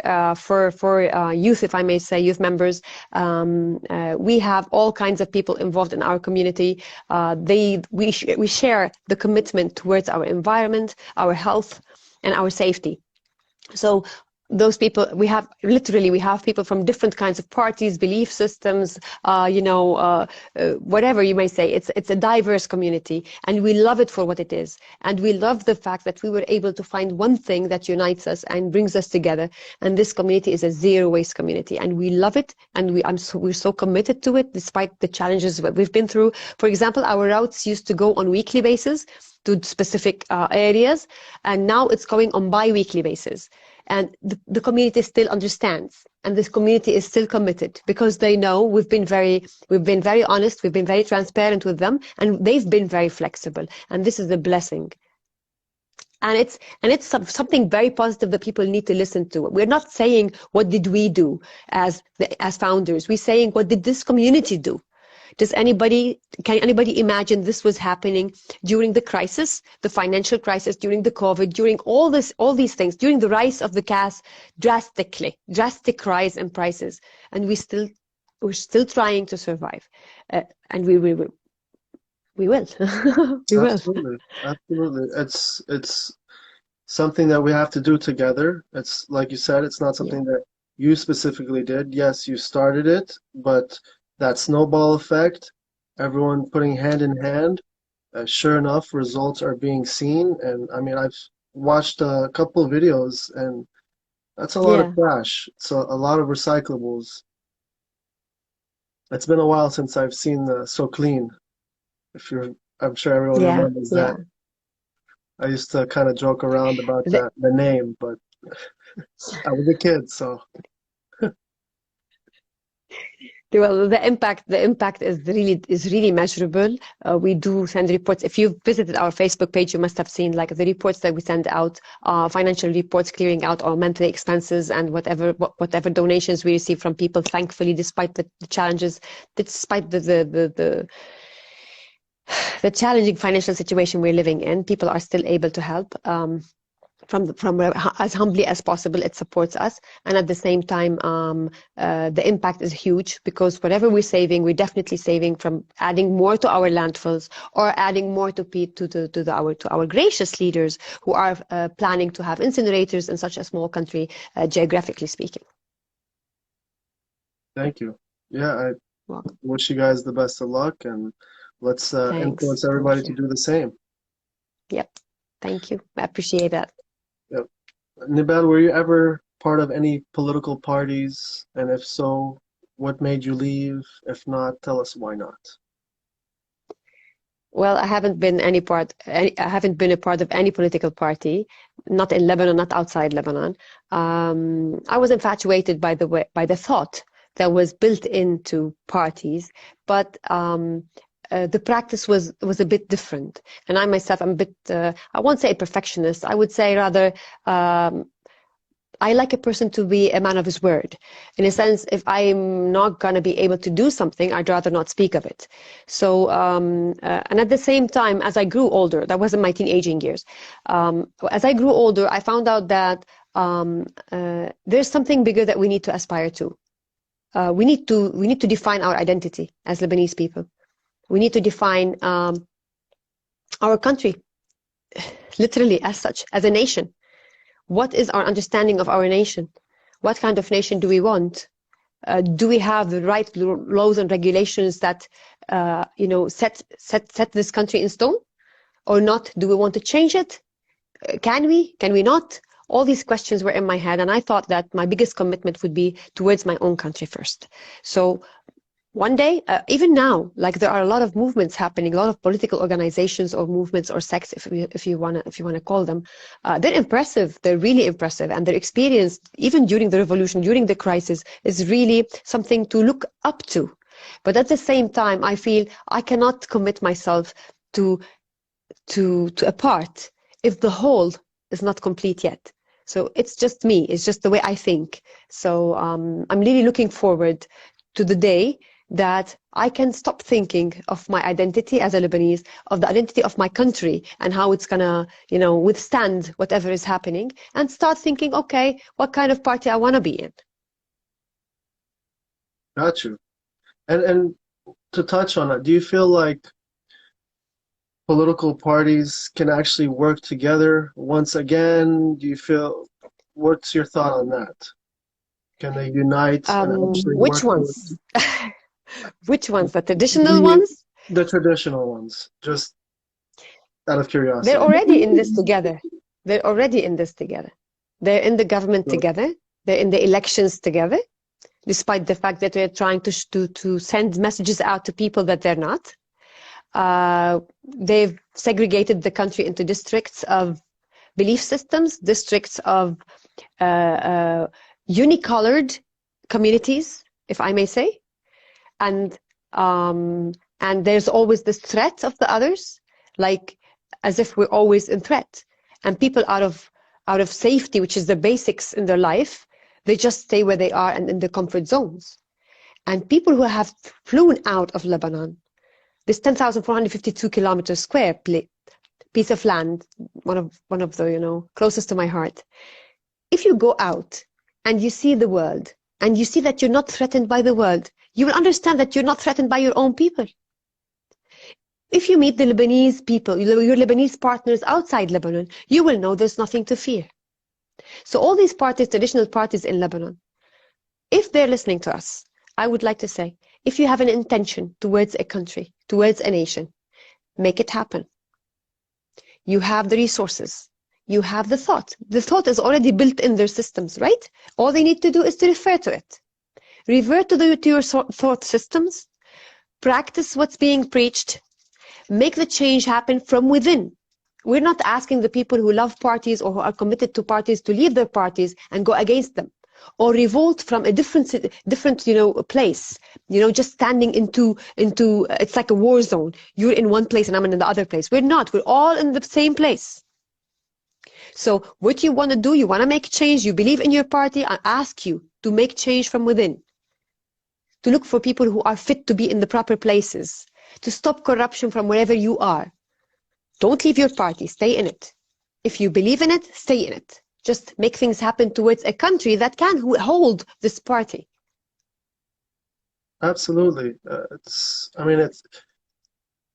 youth, if I may say, youth members. We have all kinds of people involved in our community. We share the commitment towards our environment, our health, and our safety. So those people, we have people from different kinds of parties, belief systems, whatever you may say. It's a diverse community, and we love it for what it is. And we love the fact that we were able to find one thing that unites us and brings us together. And this community is a zero waste community, and we love it. And we're so committed to it, despite the challenges that we've been through. For example, our routes used to go on weekly basis to specific areas, and now it's going on bi-weekly basis. And the community still understands, and this community is still committed, because they know we've been very honest, we've been very transparent with them, and they've been very flexible. And this is a blessing. And it's something very positive that people need to listen to. We're not saying what did we do as founders. We're saying what did this community do. Can anybody imagine this was happening during the crisis, the financial crisis, during the COVID, during all these things, during the rise of the gas, drastic rise in prices, and we're still trying to survive, and we will. We will. Absolutely. It's something that we have to do together. It's like you said, it's not something that you specifically did. Yes, you started it, but that snowball effect, everyone putting hand in hand, sure enough, results are being seen. And I mean, I've watched a couple of videos, and that's a lot of trash. So a lot of recyclables. It's been a while since I've seen So Clean. I'm sure everyone remembers that. I used to kind of joke around about the name, but I was a kid, so. Well, the impact is really measurable. We do send reports. If you've visited our Facebook page, you must have seen like the reports that we send out, financial reports clearing out our monthly expenses and whatever donations we receive from people. Thankfully, despite the challenges, despite the challenging financial situation we're living in, people are still able to help. as humbly as possible, it supports us, and at the same time, the impact is huge, because whatever we're saving, we're definitely saving from adding more to our landfills, or adding more to our gracious leaders who are planning to have incinerators in such a small country, geographically speaking. Thank you. Yeah, I Welcome. wish you guys the best of luck, and let's Thanks. influence everybody to do the same. Yep. Thank you. I appreciate that. Yep. Nibal, were you ever part of any political parties? And if so, what made you leave? If not, tell us why not. Well, I haven't been a part of any political party, not in Lebanon, not outside Lebanon. I was infatuated by the thought that was built into parties, but the practice was a bit different. And I myself, I'm a bit, I won't say a perfectionist. I would say rather, I like a person to be a man of his word. In a sense, if I'm not going to be able to do something, I'd rather not speak of it. So, and at the same time, as I grew older, that wasn't my teenaging years. As I grew older, I found out that there's something bigger that we need to aspire to. We need to define our identity as Lebanese people. We need to define our country, literally as such, as a nation. What is our understanding of our nation? What kind of nation do we want? Do we have the right laws and regulations that set this country in stone, or not? Do we want to change it? Can we? Can we not? All these questions were in my head, and I thought that my biggest commitment would be towards my own country first. So one day, even now, like there are a lot of movements happening, a lot of political organizations or movements or sects, if you wanna call them. They're impressive. They're really impressive, and their experience, even during the revolution, during the crisis, is really something to look up to. But at the same time, I feel I cannot commit myself to a part if the whole is not complete yet. So it's just me. It's just the way I think. So I'm really looking forward to the day that I can stop thinking of my identity as a Lebanese, of the identity of my country and how it's gonna, withstand whatever is happening, and start thinking, okay, what kind of party I want to be in. Got you. And to touch on it, do you feel like political parties can actually work together once again? What's your thought on that? Can they unite and actually Which work ones? Which ones? The traditional ones? The traditional ones, just out of curiosity. They're already in this together. They're already in this together. They're in the government together. They're in the elections together, despite the fact that they're trying to send messages out to people that they're not. They've segregated the country into districts of belief systems, districts of unicolored communities, if I may say. And there's always this threat of the others, like as if we're always in threat. And people out of safety, which is the basics in their life, they just stay where they are and in their comfort zones. And people who have flown out of Lebanon, this 10,452 kilometers square piece of land, one of the closest to my heart. If you go out and you see the world, and you see that you're not threatened by the world, you will understand that you're not threatened by your own people. If you meet the Lebanese people, your Lebanese partners outside Lebanon, you will know there's nothing to fear. So all these parties, traditional parties in Lebanon, if they're listening to us, I would like to say, if you have an intention towards a country, towards a nation, make it happen. You have the resources. You have the thought. The thought is already built in their systems, right? All they need to do is to refer to it. Revert to your thought systems. Practice what's being preached. Make the change happen from within. We're not asking the people who love parties or who are committed to parties to leave their parties and go against them, or revolt from a different place. Just standing into it's like a war zone. You're in one place and I'm in the other place. We're not. We're all in the same place. So what you want to do, you want to make change, you believe in your party, I ask you to make change from within. To look for people who are fit to be in the proper places. To stop corruption from wherever you are. Don't leave your party, stay in it. If you believe in it, stay in it. Just make things happen towards a country that can hold this party. Absolutely. I mean, it's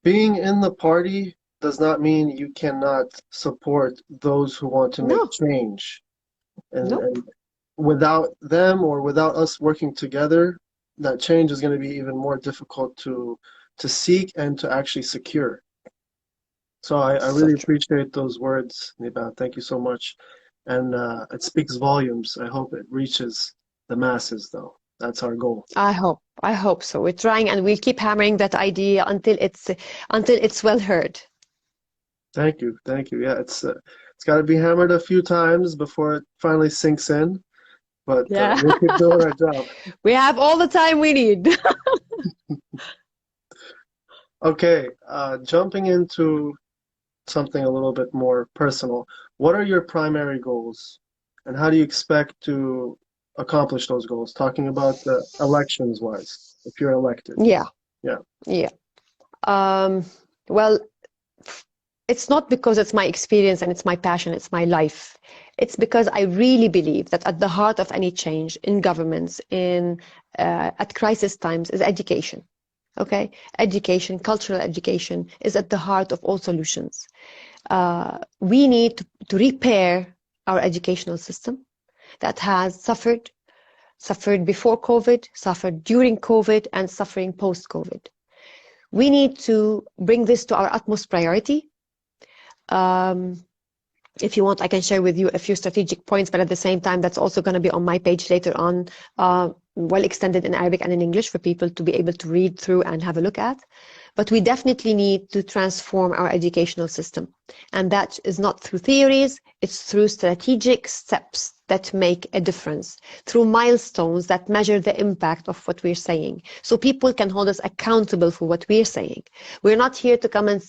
being in the party does not mean you cannot support those who want to make No, change. And nope. without them or without us working together, that change is going to be even more difficult to seek and to actually secure. So I So really true. appreciate those words, Niba. Thank you so much. And it speaks volumes. I hope it reaches the masses, though. That's our goal. I hope so. We're trying, and we'll keep hammering that idea until it's well heard. Thank you. Thank you. Yeah, it's got to be hammered a few times before it finally sinks in, but Yeah. we'll keep doing our job. We have all the time we need. Okay, jumping into something a little bit more personal. What are your primary goals, and how do you expect to accomplish those goals? Talking about the elections wise, if you're elected. Yeah, Yeah. yeah. Um, well, it's not because it's my experience and it's my passion, it's my life. It's because I really believe that at the heart of any change in governments, at crisis times, is education. Okay, education, cultural education, is at the heart of all solutions. We need to repair our educational system that has suffered before COVID, suffered during COVID, and suffering post-COVID. We need to bring this to our utmost priority. If you want, I can share with you a few strategic points, but at the same time, that's also going to be on my page later on, well extended in Arabic and in English for people to be able to read through and have a look at. But we definitely need to transform our educational system. And that is not through theories, it's through strategic steps that make a difference, through milestones that measure the impact of what we're saying. So people can hold us accountable for what we're saying. We're not here to come and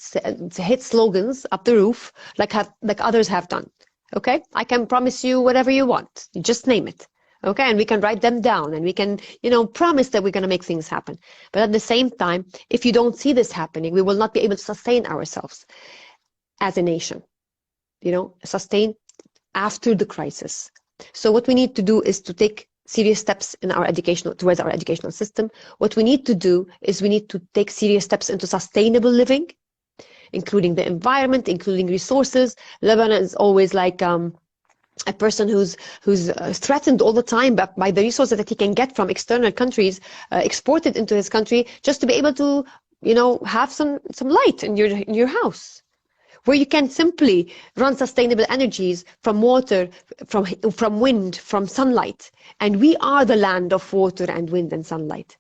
hit slogans up the roof like others have done. Okay? I can promise you whatever you want. You just name it. Okay, and we can write them down and we can, promise that we're going to make things happen. But at the same time, if you don't see this happening, we will not be able to sustain ourselves as a nation, sustain after the crisis. So what we need to do is to take serious steps towards our educational system. What we need to do is we need to take serious steps into sustainable living, including the environment, including resources. Lebanon is always like a person who's threatened all the time by the resources that he can get from external countries exported into his country, just to be able to have some light in your house, where you can simply run sustainable energies from water, from wind, from sunlight. And we are the land of water and wind and sunlight.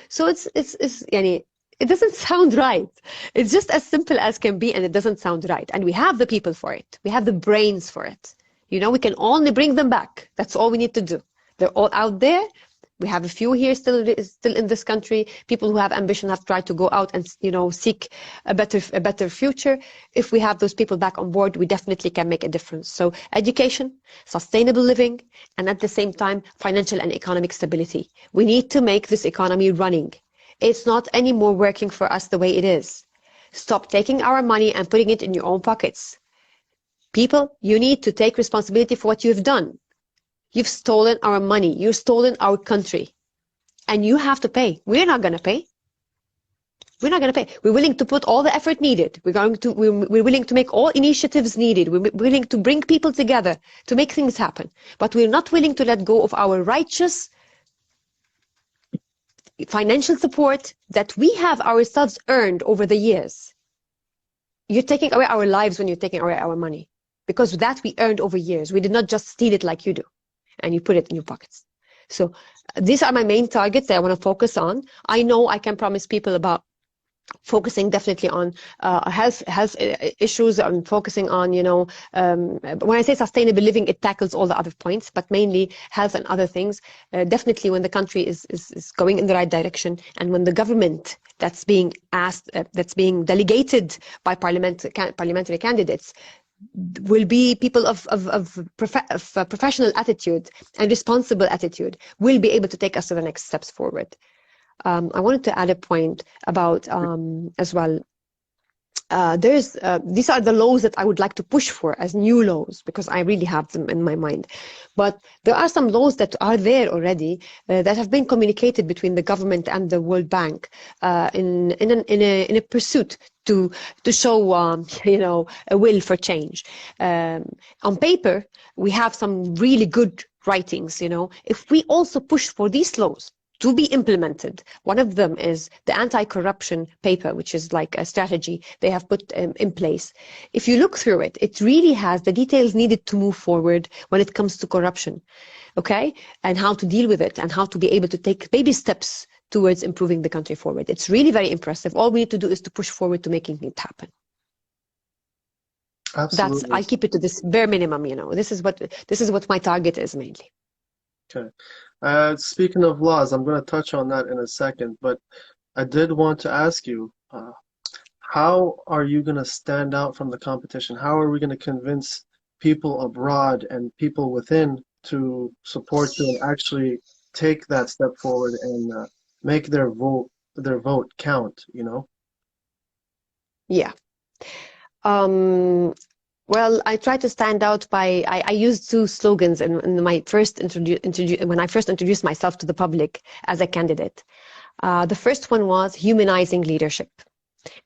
So it's yani, it doesn't sound right. It's just as simple as can be, and it doesn't sound right. And we have the people for it. We have the brains for it. We can only bring them back. That's all we need to do. They're all out there. We have a few here still in this country. People who have ambition have tried to go out and seek a better future. If we have those people back on board, we definitely can make a difference. So education, sustainable living, and at the same time, financial and economic stability. We need to make this economy running. It's not anymore working for us the way it is. Stop taking our money and putting it in your own pockets. People, you need to take responsibility for what you've done. You've stolen our money. You've stolen our country. And you have to pay. We're not going to pay. We're not going to pay. We're willing to put all the effort needed. We're willing to make all initiatives needed. We're willing to bring people together to make things happen. But we're not willing to let go of our righteous financial support that we have ourselves earned over the years. You're taking away our lives when you're taking away our money. Because that we earned over years. We did not just steal it like you do. And you put it in your pockets. So these are my main targets that I want to focus on. I know I can promise people about focusing definitely on health issues, and focusing on, when I say sustainable living, it tackles all the other points, but mainly health and other things. Definitely when the country is going in the right direction, and when the government that's being asked, that's being delegated by parliamentary candidates, will be people of professional attitude and responsible attitude, will be able to take us to the next steps forward. I wanted to add a point about as well these are the laws that I would like to push for as new laws, because I really have them in my mind. But there are some laws that are there already that have been communicated between the government and the World Bank in a pursuit to show a will for change. On paper, we have some really good writings. If we also push for these laws to be implemented. One of them is the anti-corruption paper, which is like a strategy they have put in place. If you look through it, it really has the details needed to move forward when it comes to corruption, okay? And how to deal with it and how to be able to take baby steps towards improving the country forward. It's really very impressive. All we need to do is to push forward to making it happen. Absolutely. I'll keep it to this bare minimum, This is what my target is mainly. Okay. Speaking of laws, I'm going to touch on that in a second, but I did want to ask you, how are you going to stand out from the competition? How are we going to convince people abroad and people within to support you and actually take that step forward and make their vote count, Yeah. Well, I try to stand out by, I used two slogans in my first when I first introduced myself to the public as a candidate. The first one was humanizing leadership.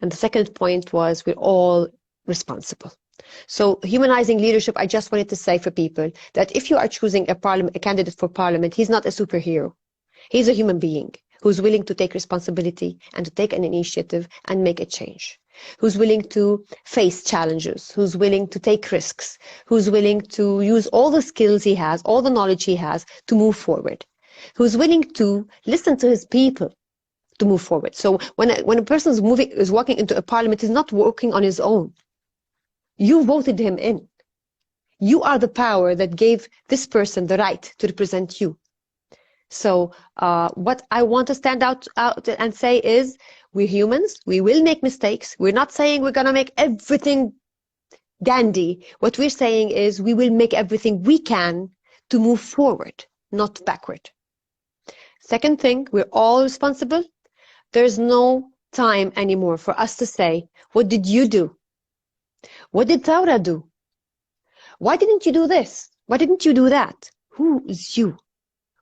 And the second point was we're all responsible. So humanizing leadership, I just wanted to say for people that if you are choosing a candidate for parliament, he's not a superhero. He's a human being who's willing to take responsibility and to take an initiative and make a change, who's willing to face challenges, who's willing to take risks, who's willing to use all the skills he has, all the knowledge he has to move forward, who's willing to listen to his people to move forward. So when a person is walking into a parliament, he's not walking on his own. You voted him in. You are the power that gave this person the right to represent you. So what I want to stand out and say is, we're humans, we will make mistakes. We're not saying we're going to make everything dandy. What we're saying is we will make everything we can to move forward, not backward. Second thing, we're all responsible. There's no time anymore for us to say, what did you do? What did Taura do? Why didn't you do this? Why didn't you do that? Who is you?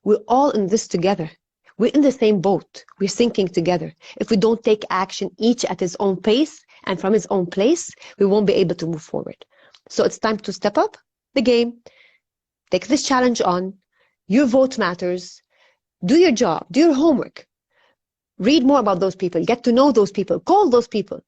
We're all in this together. We're in the same boat. We're sinking together. If we don't take action, each at his own pace and from his own place, we won't be able to move forward. So it's time to step up the game, take this challenge on. Your vote matters. Do your job. Do your homework. Read more about those people. Get to know those people. Call those people.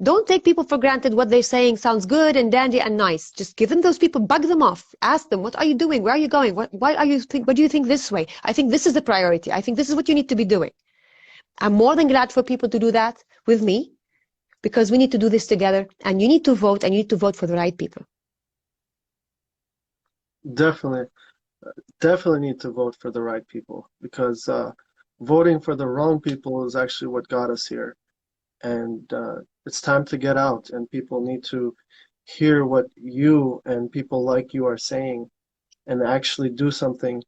Don't take people for granted. What they're saying sounds good and dandy and nice. Just give them those people, bug them off. Ask them, what are you doing? Where are you going? What do you think this way? I think this is the priority. I think this is what you need to be doing. I'm more than glad for people to do that with me, because we need to do this together, and you need to vote, and you need to vote for the right people. Definitely need to vote for the right people, because voting for the wrong people is actually what got us here. And it's time to get out, and people need to hear what you and people like you are saying and actually do something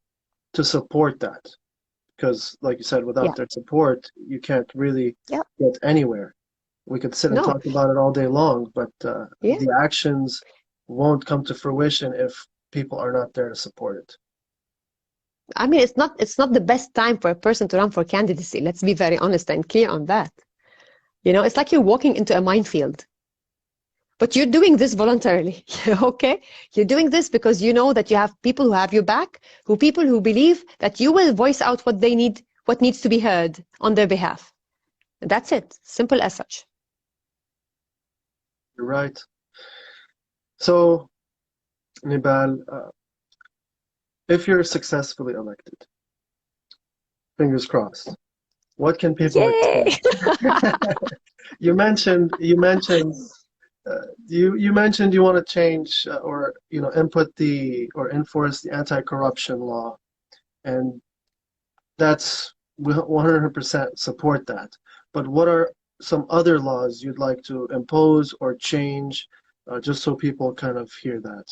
to support that. Because, like you said, without their support, you can't really get anywhere. We could sit and talk about it all day long, but the actions won't come to fruition if people are not there to support it. I mean, it's not the best time for a person to run for candidacy. Let's be very honest and clear on that. It's like you're walking into a minefield. But you're doing this voluntarily, okay? You're doing this because you know that you have people who have your back, people who believe that you will voice out what they need, what needs to be heard on their behalf. That's it. Simple as such. You're right. So, Nibal, if you're successfly elected, fingers crossed, what can people expect? You mentioned you want to change or enforce the anti-corruption law, and that's 100% support that. But what are some other laws you'd like to impose or change, just so people kind of hear that?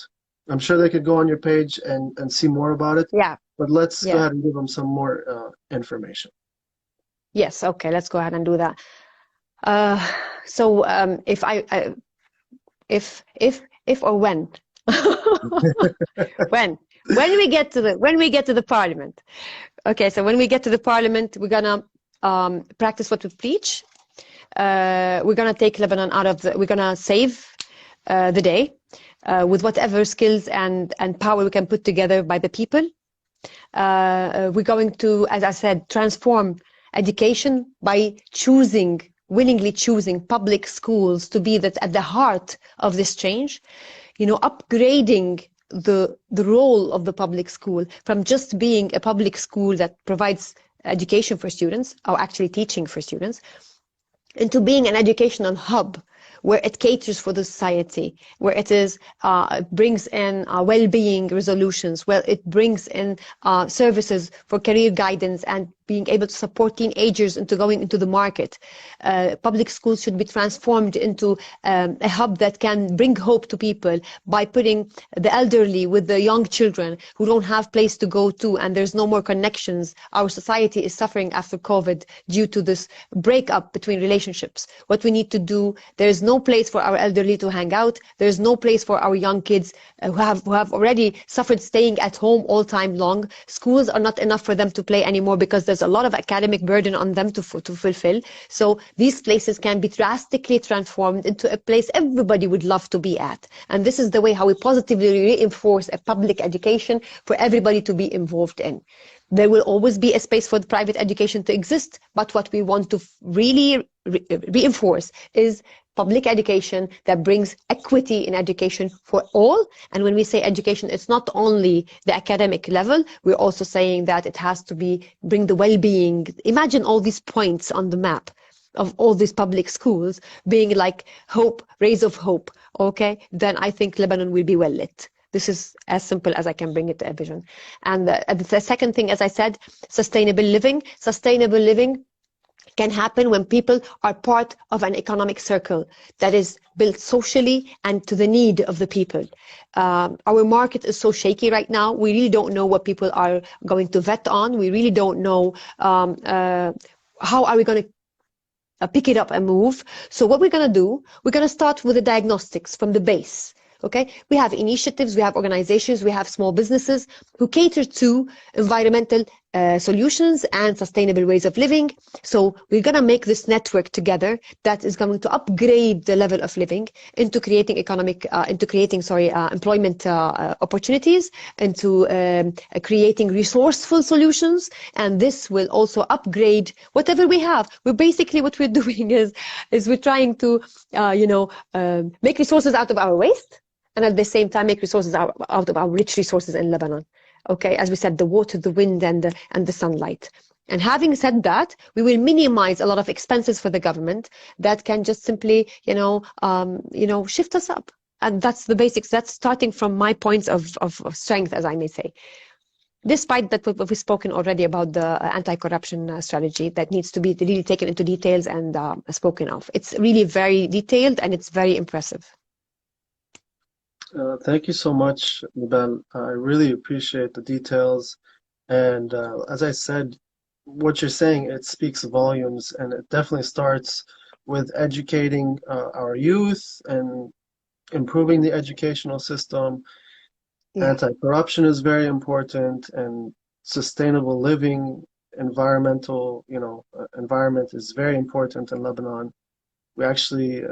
I'm sure they could go on your page and see more about it. Yeah. But let's go ahead and give them some more information. Yes, okay, let's go ahead and do that. Uh, so if or when when when we get to the parliament. Okay, so when we get to the parliament, we're gonna practice what we preach. We're gonna take Lebanon out of the. We're gonna save the day with whatever skills and power we can put together by the people. We're going to, as I said, transform education by willingly choosing public schools to be at the heart of this change. Upgrading the role of the public school from just being a public school that provides education for students, or actually teaching for students, into being an educational hub where it caters for the society, where it brings in well-being resolutions, where it brings in services for career guidance and being able to support teenagers into going into the market. Public schools should be transformed into a hub that can bring hope to people by putting the elderly with the young children who don't have place to go to, and there's no more connections. Our society is suffering after COVID due to this breakup between relationships. What we need to do, there's no place for our elderly to hang out. There's no place for our young kids who have already suffered staying at home all time long. Schools are not enough for them to play anymore because there's a lot of academic burden on them to fulfill. So these places can be drastically transformed into a place everybody would love to be at. And this is the way how we positively reinforce a public education for everybody to be involved in. There will always be a space for the private education to exist, but what we want to really reinforce is public education that brings equity in education for all. And when we say education, it's not only the academic level. We're also saying that it has to bring the well-being. Imagine all these points on the map of all these public schools being like hope, rays of hope. Okay, then I think Lebanon will be well lit. This is as simple as I can bring it to a vision. And the second thing, as I said, sustainable living. Sustainable living can happen when people are part of an economic circle that is built socially and to the need of the people. Our market is so shaky right now. We really don't know what people are going to vet on. We really don't know how are we going to pick it up and move. So what we're going to do, we're going to start with the diagnostics from the base. Okay, we have initiatives, we have organizations, we have small businesses who cater to environmental solutions and sustainable ways of living. So we're going to make this network together that is going to upgrade the level of living into creating employment opportunities, into creating resourceful solutions. And this will also upgrade whatever we have. What we're doing is we're trying to, make resources out of our waste, and at the same time make resources out of our rich resources in Lebanon. Okay, as we said, the water, the wind, and the sunlight. And having said that, we will minimize a lot of expenses for the government that can just simply, shift us up. And that's the basics. That's starting from my points of strength, as I may say. Despite that, we've spoken already about the anti-corruption strategy that needs to be really taken into details and spoken of. It's really very detailed and it's very impressive. Thank you so much, Nibal. I really appreciate the details. And as I said, what you're saying, it speaks volumes, and it definitely starts with educating our youth and improving the educational system. Yeah. Anti-corruption is very important, and sustainable living, environment is very important in Lebanon. We actually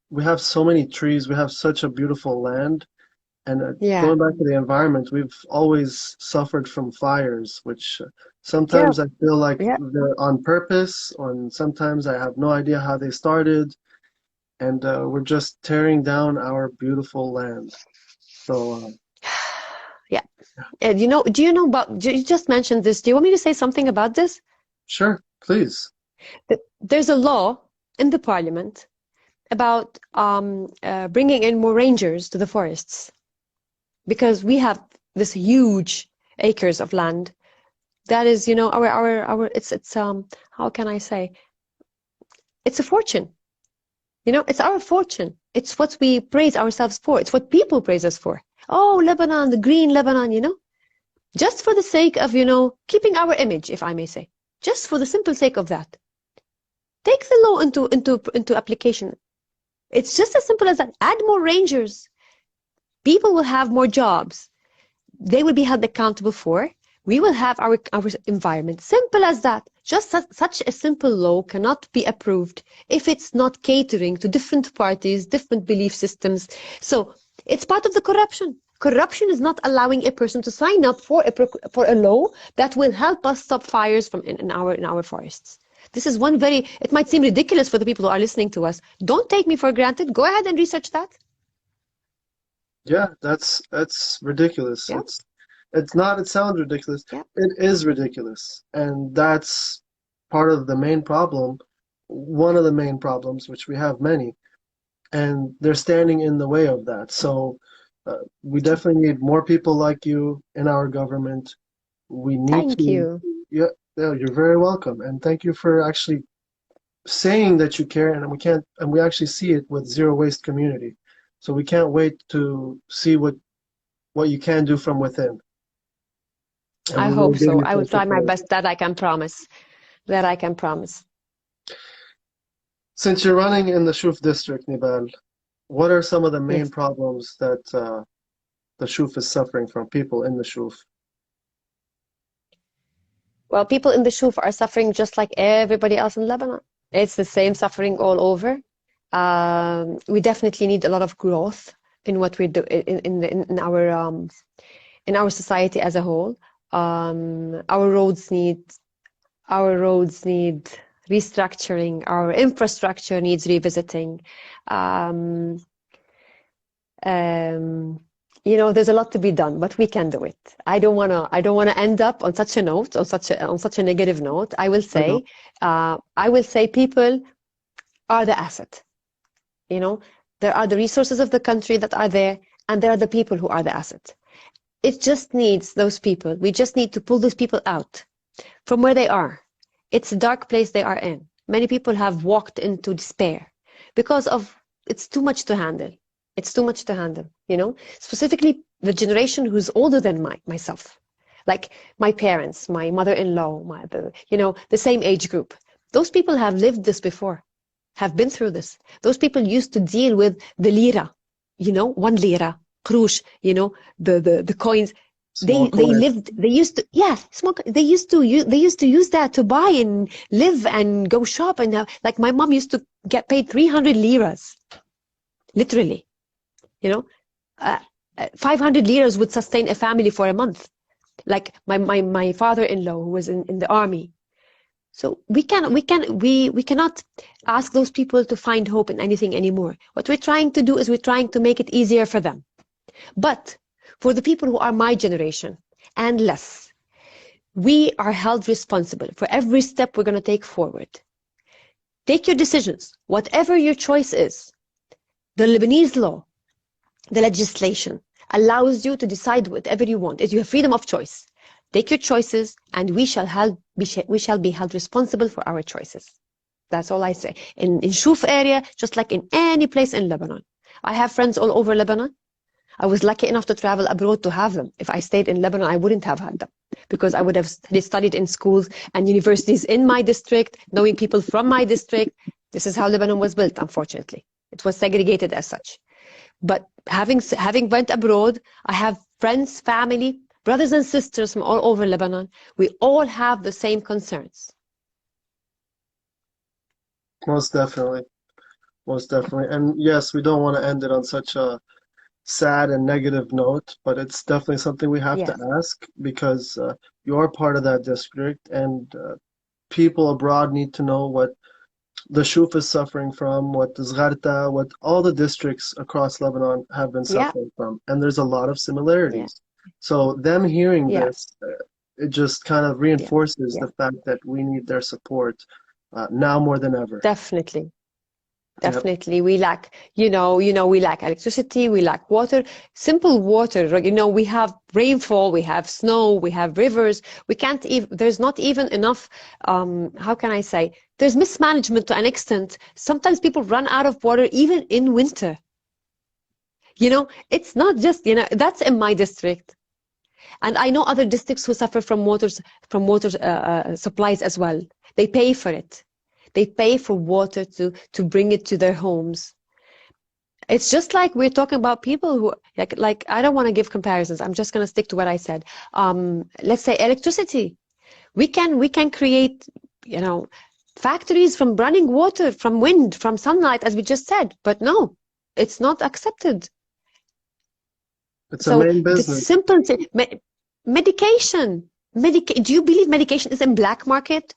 we have so many trees, we have such a beautiful land, and going back to the environment, we've always suffered from fires, which sometimes I feel like they're on purpose, and sometimes I have no idea how they started, and we're just tearing down our beautiful land. So, you just mentioned this. Do you want me to say something about this? Sure, please. There's a law in the parliament about bringing in more rangers to the forests, because we have this huge acres of land that is, it's how can I say? It's a fortune. It's our fortune. It's what we praise ourselves for. It's what people praise us for. Oh, Lebanon, the green Lebanon, just for the sake of, keeping our image, if I may say, just for the simple sake of that. Take the law into application. It's just as simple as that. Add more rangers. People will have more jobs. They will be held accountable for. We will have our environment. Simple as that. Just such a simple law cannot be approved if it's not catering to different parties, different belief systems. So it's part of the corruption. Corruption is not allowing a person to sign up for a law that will help us stop fires in our forests. This is one very, it might seem ridiculous for the people who are listening to us. Don't take me for granted. Go ahead and research that. Yeah, that's ridiculous. Yeah. It's not, it sounds ridiculous. Yeah. It is ridiculous. And that's part of the main problem, one of the main problems, which we have many. And they're standing in the way of that. So we definitely need more people like you in our government. We need Thank to. you. Yeah, you're very welcome. And thank you for actually saying that you care. And we actually see it with Zero Waste Community. So we can't wait to see what you can do from within. And I we will hope give so. you I will full try my support. best. That I can promise. That I can promise. Since you're running in the Shouf district, Nibal, what are some of the main Yes. problems that the Shouf is suffering from, people in the Shouf? Well, people in the Shouf are suffering just like everybody else in Lebanon. It's the same suffering all over. We definitely need a lot of growth in what we do in our society as a whole. Our roads need restructuring. Our infrastructure needs revisiting. There's a lot to be done, but we can do it. I don't wanna end up on such a note, on such a negative note. I will say people are the asset. There are the resources of the country that are there, and there are the people who are the asset. It just needs those people. We just need to pull those people out from where they are. It's a dark place they are in. Many people have walked into despair because of it's too much to handle. It's too much to handle, Specifically, the generation who's older than myself, like my parents, my mother-in-law, the same age group. Those people have lived this before, have been through this. Those people used to deal with the lira, 1 lira, قروش, the coins. They used to use that to buy and live and go shop, and like my mom used to get paid 300 liras, literally. 500 liras would sustain a family for a month. Like my father-in-law who was in the army. So we cannot ask those people to find hope in anything anymore. What we're trying to do is we're trying to make it easier for them. But for the people who are my generation and less, we are held responsible for every step we're going to take forward. Take your decisions, whatever your choice is. The Lebanese law, the legislation allows you to decide whatever you want. You have freedom of choice. Take your choices, and we shall be held responsible for our choices. That's all I say. In Shouf area, just like in any place in Lebanon. I have friends all over Lebanon. I was lucky enough to travel abroad to have them. If I stayed in Lebanon, I wouldn't have had them because I would have studied in schools and universities in my district, knowing people from my district. This is how Lebanon was built, unfortunately. It was segregated as such. But having went abroad, I have friends, family, brothers and sisters from all over Lebanon. We all have the same concerns. Most definitely. And yes, we don't want to end it on such a sad and negative note, but it's definitely something we have to ask because you're part of that district, and people abroad need to know what the Shouf is suffering from, what Zgharta, what all the districts across Lebanon have been suffering from. And there's a lot of similarities. So them hearing this, it just kind of reinforces the fact that we need their support now more than ever. Definitely. We lack, we lack electricity, we lack water, simple water. We have rainfall, we have snow, we have rivers. We can't even, there's not even enough, how can I say, there's mismanagement to an extent. Sometimes people run out of water even in winter. It's not just, that's in my district. And I know other districts who suffer from water supplies as well. They pay for it. They pay for water to bring it to their homes. It's just like we're talking about people who like I don't want to give comparisons. I'm just going to stick to what I said. Let's say electricity. We can create, factories from running water, from wind, from sunlight, as we just said. But no, it's not accepted. It's a So main the business. simple thing, medication. Do you believe medication is in black market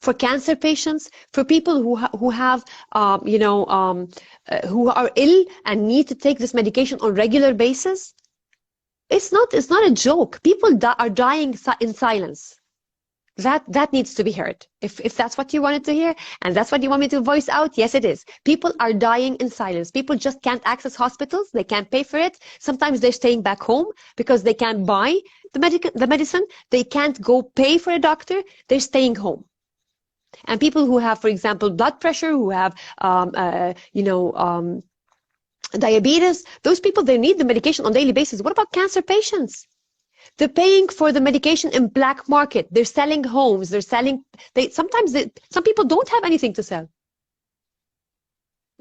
for cancer patients, for people who have, who are ill and need to take this medication on regular basis? It's not a joke. People are dying in silence. That needs to be heard. If that's what you wanted to hear and that's what you want me to voice out, yes, it is. People are dying in silence. People just can't access hospitals. They can't pay for it. Sometimes they're staying back home because they can't buy the medicine. They can't go pay for a doctor. They're staying home. And people who have, for example, blood pressure, who have, diabetes, those people, they need the medication on a daily basis. What about cancer patients? They're paying for the medication in black market. They're selling homes. Some people don't have anything to sell.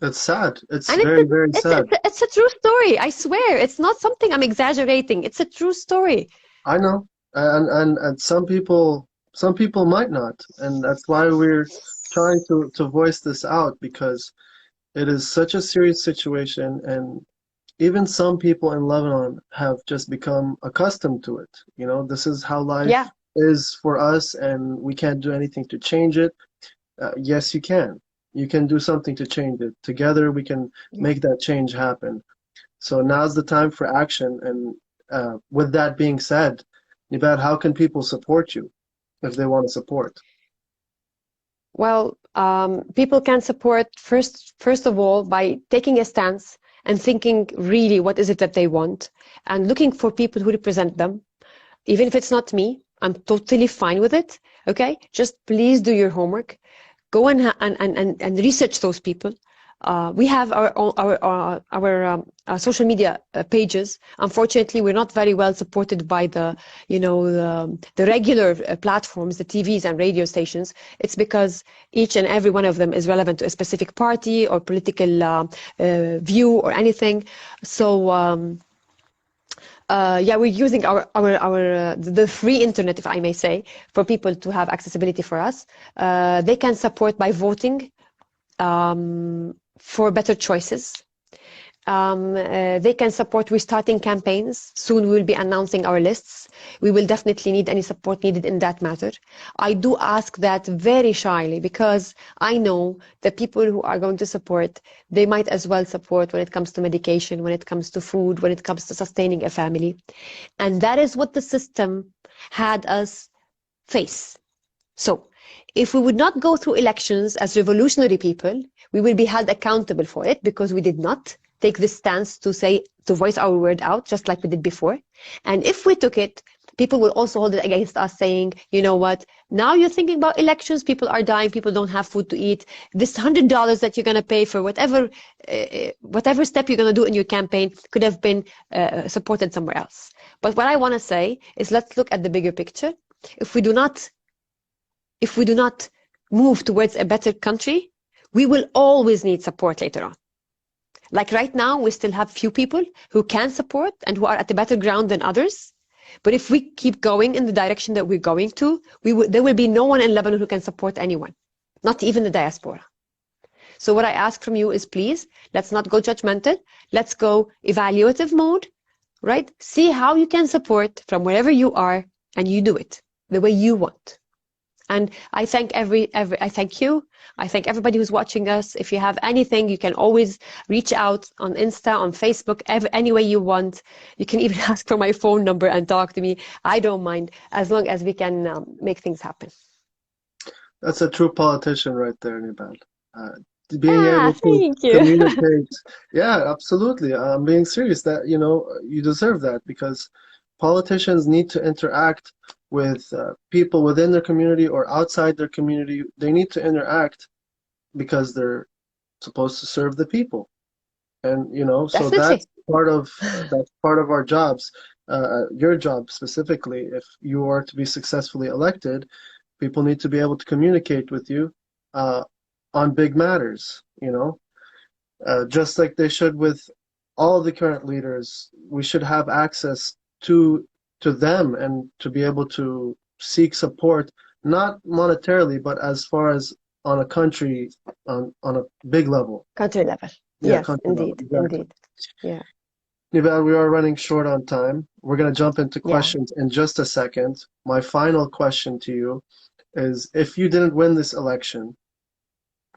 It's sad. It's And very, very sad. it's a true story. I swear. It's not something I'm exaggerating. It's a true story. I know. And some people might not. And that's why we're trying to voice this out, because it is such a serious situation, and even some people in Lebanon have just become accustomed to it. This is how life Yeah. is for us, and we can't do anything to change it. Yes, you can. You can do something to change it. Together, we can make that change happen. So now's the time for action. And with that being said, Nibad, how can people support you if they want to support? Well, people can support first of all by taking a stance and thinking really what is it that they want, and looking for people who represent them. Even if it's not me, I'm totally fine with it. Okay, just please do your homework. Go and research those people. We have our social media pages. Unfortunately, we're not very well supported by the regular platforms, the TVs and radio stations. It's because each and every one of them is relevant to a specific party or political view or anything. So we're using the free internet, if I may say, for people to have accessibility for us. They can support by voting for better choices. They can support restarting campaigns. Soon we will be announcing our lists. We will definitely need any support needed in that matter. I do ask that very shyly, because I know that people who are going to support, they might as well support when it comes to medication, when it comes to food, when it comes to sustaining a family. And that is what the system had us face. So if we would not go through elections as revolutionary people, we will be held accountable for it, because we did not take this stance to voice our word out, just like we did before. And if we took it, people will also hold it against us, saying, you know what, now you're thinking about elections, people are dying, people don't have food to eat. This $100 that you're going to pay for whatever step you're going to do in your campaign could have been supported somewhere else. But what I want to say is, let's look at the bigger picture. If we do not move towards a better country, we will always need support later on. Like right now, we still have few people who can support and who are at a better ground than others. But if we keep going in the direction that we're going to, there will be no one in Lebanon who can support anyone, not even the diaspora. So what I ask from you is, please, let's not go judgmental. Let's go evaluative mode, right? See how you can support from wherever you are, and you do it the way you want. And I thank I thank you. I thank everybody who's watching us. If you have anything, you can always reach out on Insta, on Facebook, any way you want. You can even ask for my phone number and talk to me. I don't mind, as long as we can make things happen. That's a true politician right there, Nibal. Being able to Thank you. communicate. Yeah, absolutely. I'm being serious. That, you deserve that, because politicians need to interact with people within their community or outside their community. They need to interact because they're supposed to serve the people, and so Definitely. that's part of our jobs. Your job specifically, if you are to be successfully elected, people need to be able to communicate with you on big matters, just like they should with all the current leaders. We should have access to them and to be able to seek support, not monetarily, but as far as on a country, on a big level. Country level. Yeah, Yes, country level, indeed, exactly. indeed. Yeah, Nivelle, we are running short on time. We're going to jump into yeah. questions in just a second. My final question to you is, if you didn't win this election,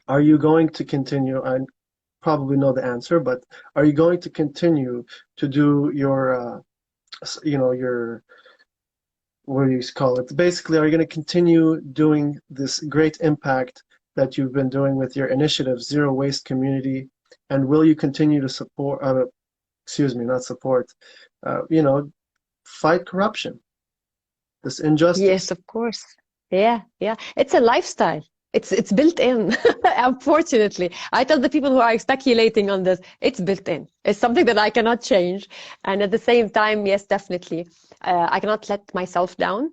are you going to continue? I probably know the answer, but are you going to continue to do your, your, what do you call it? Basically, are you going to continue doing this great impact that you've been doing with your initiative, Zero Waste Community? And will you continue to support, excuse me, not support, fight corruption, this Yes, injustice? of course. Yeah, yeah. It's a lifestyle. It's built in. Unfortunately, I tell the people who are speculating on this, it's built in. It's something that I cannot change. And at the same time, yes, definitely, I cannot let myself down.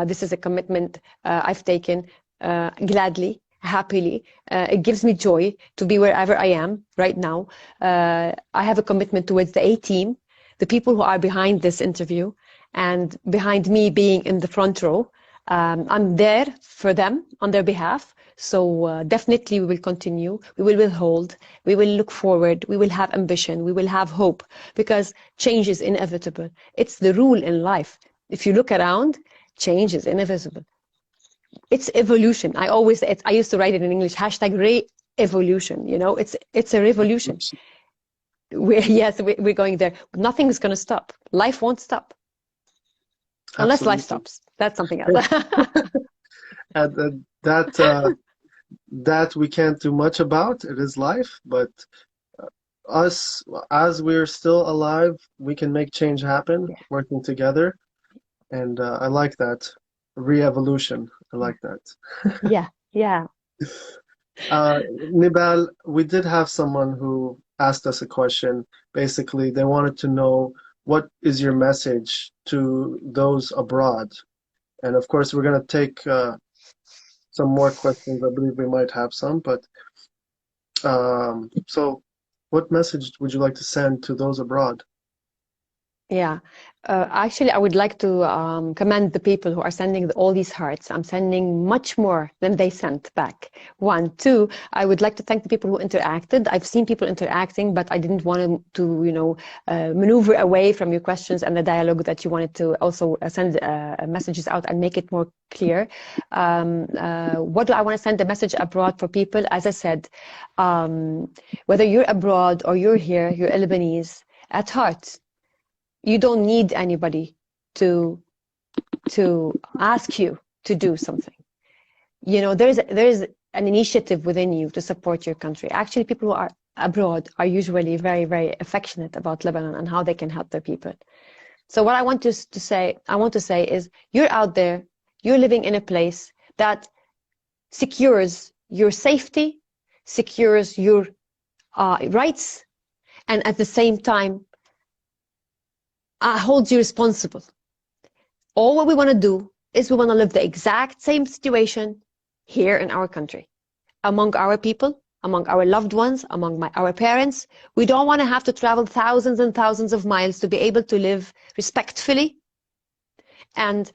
This is a commitment I've taken gladly, happily. It gives me joy to be wherever I am right now. I have a commitment towards the A team, the people who are behind this interview, and behind me being in the front row. I'm there for them on their behalf. So definitely we will continue. We will withhold. We will look forward. We will have ambition. We will have hope because change is inevitable. It's the rule in life. If you look around, change is inevitable. It's evolution. I used to write it in English, hashtag re-evolution. It's a revolution. We're going there. Nothing is going to stop. Life won't stop. Unless life Absolutely. stops. That's something else. And that we can't do much about. It is life, but us, as we're still alive, we can make change happen, Yeah, working together. And I like that. Re-evolution. I like that. yeah, yeah. Uh, Nibal, we did have someone who asked us a question. Basically, they wanted to know, what is your message to those abroad? And of course, we're going to take some more questions. I believe we might have some, but so what message would you like to send to those abroad? Yeah, actually, I would like to commend the people who are sending all these hearts. I'm sending much more than they sent back. One, two, I would like to thank the people who interacted. I've seen people interacting, but I didn't want to maneuver away from your questions and the dialogue that you wanted to also send messages out and make it more clear. What do I want to send a message abroad for people? As I said, whether you're abroad or you're here, you're a Lebanese at heart. You don't need anybody to ask you to do something. There's an initiative within you to support your country. Actually, people who are abroad are usually very, very affectionate about Lebanon and how they can help their people. So what I want to say is, you're out there, you're living in a place that secures your safety, secures your rights, and at the same time holds you responsible. All what we want to do is we want to live the exact same situation here in our country, among our people, among our loved ones, among our parents. We don't want to have to travel thousands and thousands of miles to be able to live respectfully and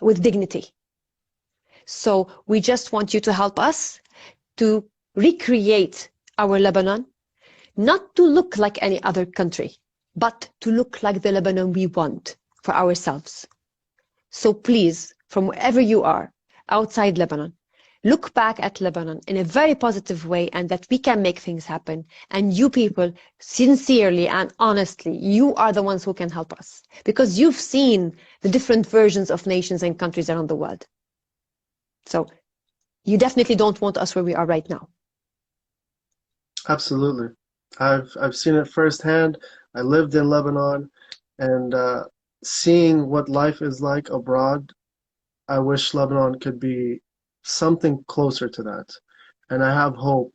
with dignity. So we just want you to help us to recreate our Lebanon, not to look like any other country, but to look like the Lebanon we want for ourselves. So please, from wherever you are, outside Lebanon, look back at Lebanon in a very positive way, and that we can make things happen. And you people, sincerely and honestly, you are the ones who can help us, because you've seen the different versions of nations and countries around the world. So you definitely don't want us where we are right now. Absolutely. I've seen it firsthand. I lived in Lebanon, and seeing what life is like abroad, I wish Lebanon could be something closer to that. And I have hope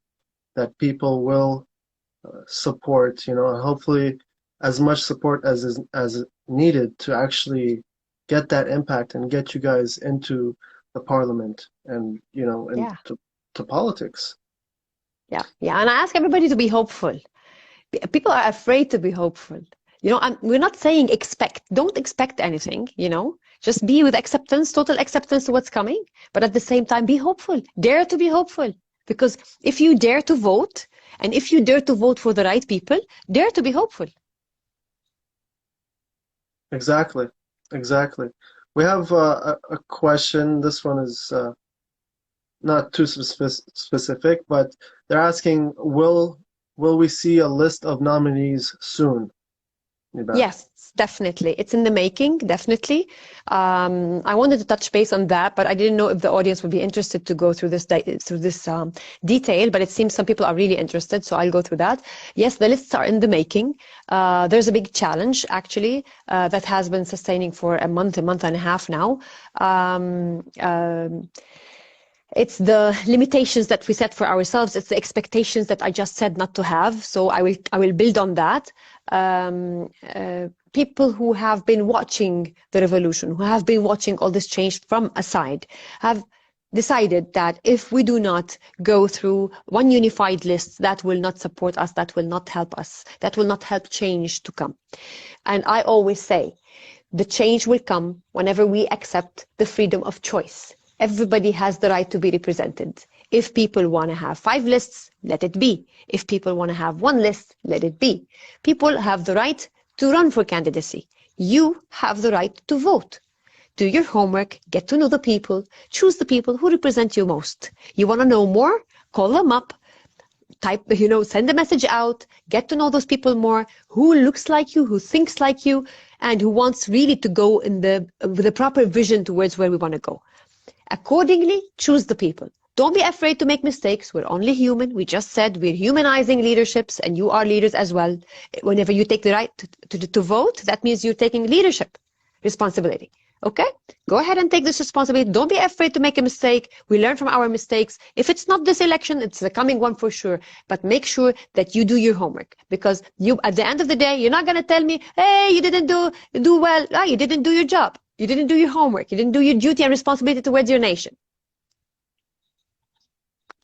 that people will support, hopefully as much support as needed to actually get that impact and get you guys into the parliament and, Yeah. to politics. Yeah, yeah. And I ask everybody to be hopeful. People are afraid to be hopeful. You know, we're not saying expect. Don't expect anything, you know. Just be with acceptance, total acceptance to what's coming. But at the same time, be hopeful. Dare to be hopeful. Because if you dare to vote, and if you dare to vote for the right people, dare to be hopeful. Exactly, exactly. We have a question. This one is not too specific, but they're asking, will we see a list of nominees soon, Nibal? Yes, definitely. It's in the making, definitely. I wanted to touch base on that, but I didn't know if the audience would be interested to go through this detail. But it seems some people are really interested, so I'll go through that. Yes, the lists are in the making. There's a big challenge actually that has been sustaining for a month and a half now. It's the limitations that we set for ourselves. It's the expectations that I just said not to have. So I will build on that. People who have been watching the revolution, who have been watching all this change from aside, have decided that if we do not go through one unified list, that will not support us, that will not help us, that will not help change to come. And I always say, the change will come whenever we accept the freedom of choice. Everybody has the right to be represented. If people want to have 5 lists, let it be. If people want to have 1 list, let it be. People have the right to run for candidacy. You have the right to vote. Do your homework, get to know the people, choose the people who represent you most. You want to know more? Call them up, send a message out, get to know those people more, who looks like you, who thinks like you, and who wants really to go with the proper vision towards where we want to go. Accordingly, choose the people. Don't be afraid to make mistakes. We're only human. We just said we're humanizing leaderships, and you are leaders as well. Whenever you take the right to vote, that means you're taking leadership responsibility. Okay? Go ahead and take this responsibility. Don't be afraid to make a mistake. We learn from our mistakes. If it's not this election, it's the coming one for sure. But make sure that you do your homework, because at the end of the day, you're not going to tell me, hey, you didn't do well. Oh, you didn't do your job. You didn't do your homework. You didn't do your duty and responsibility towards your nation.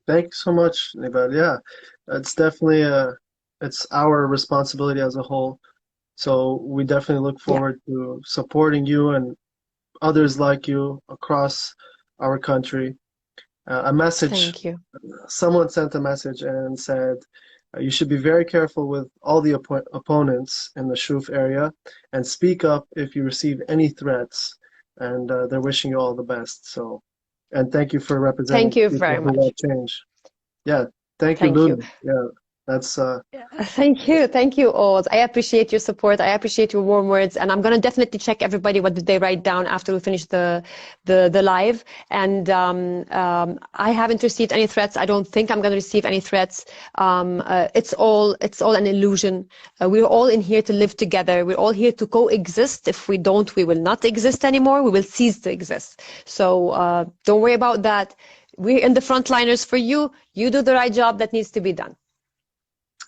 Thank you so much, Nibal. Yeah, it's definitely it's our responsibility as a whole. So we definitely look Yeah. forward to supporting you and others like you across our country. A message, Thank you. someone sent a message and said, you should be very careful with all the opponents in the Shouf area and speak up if you receive any threats. And they're wishing you all the best. So, and thank you for representing Thank you people very who want much. change. Yeah, thank you, Thank you. Luna. Yeah, that's Thank you all. I appreciate your support. I appreciate your warm words, and I'm gonna definitely check everybody what did they write down after we finish the live. And I haven't received any threats. I don't think I'm gonna receive any threats. It's all an illusion. We're all in here to live together. We're all here to coexist. If we don't, we will not exist anymore. We will cease to exist. So don't worry about that. We're in the frontliners for you. You do the right job that needs to be done.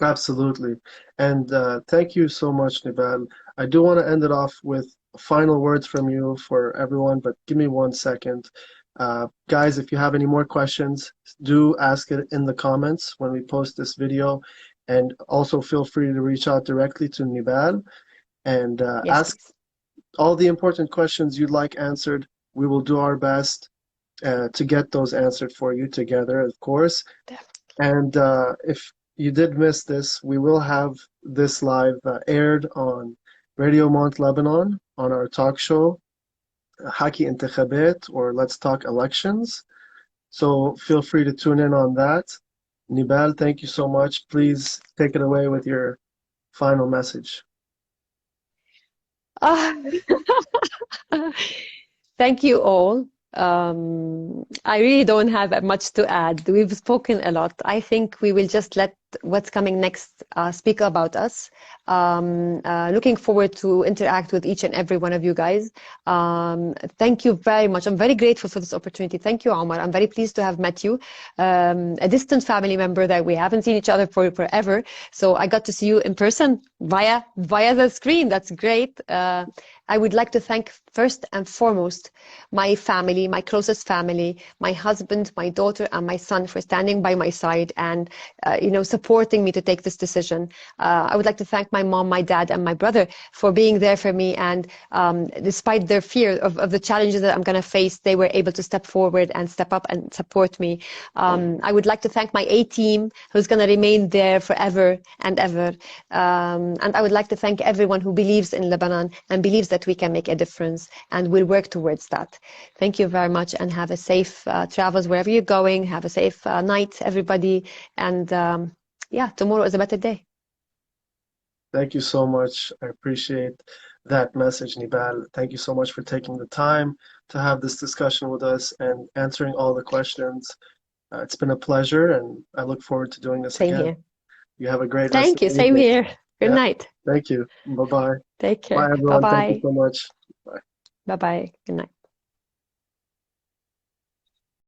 absolutely. And thank you so much, Nibal. I do want to end it off with final words from you for everyone, but give me 1 second. Guys, if you have any more questions, do ask it in the comments when we post this video. And also feel free to reach out directly to Nibal and Yes, ask please. all the important questions you'd like answered. We will do our best to get those answered for you together, of course. And if you did miss this, we will have this live aired on Radio Mont Lebanon on our talk show, Haki Entekhabat, or Let's Talk Elections. So feel free to tune in on that. Nibal, thank you so much. Please take it away with your final message. Thank you all. I really don't have much to add. We've spoken a lot. I think we will just let what's coming next speak about us. Looking forward to interact with each and every one of you guys. Thank you very much. I'm very grateful for this opportunity. Thank you, Omar. I'm very pleased to have met you, a distant family member that we haven't seen each other for forever. So I got to see you in person via the screen. That's great. I would like to thank first and foremost my family, my closest family, my husband, my daughter, and my son for standing by my side and supporting me to take this decision. I would like to thank my mom, my dad, and my brother for being there for me. And despite their fear of the challenges that I'm going to face, they were able to step forward and step up and support me. I would like to thank my A team, who's going to remain there forever and ever. And I would like to thank everyone who believes in Lebanon and believes that we can make a difference, and we'll work towards that. Thank you very much, and have a safe travels wherever you're going. Have a safe night, everybody. And tomorrow is a better day. Thank you so much. I appreciate that message, Nibal. Thank you so much for taking the time to have this discussion with us and answering all the questions. It's been a pleasure, and I look forward to doing this Same again. here. You have a great rest Thank of you. the Same evening. here. Good night. Thank you. Bye-bye. Take care. Bye, everyone. Thank you Bye-bye. so much. Bye. Bye-bye. Good night.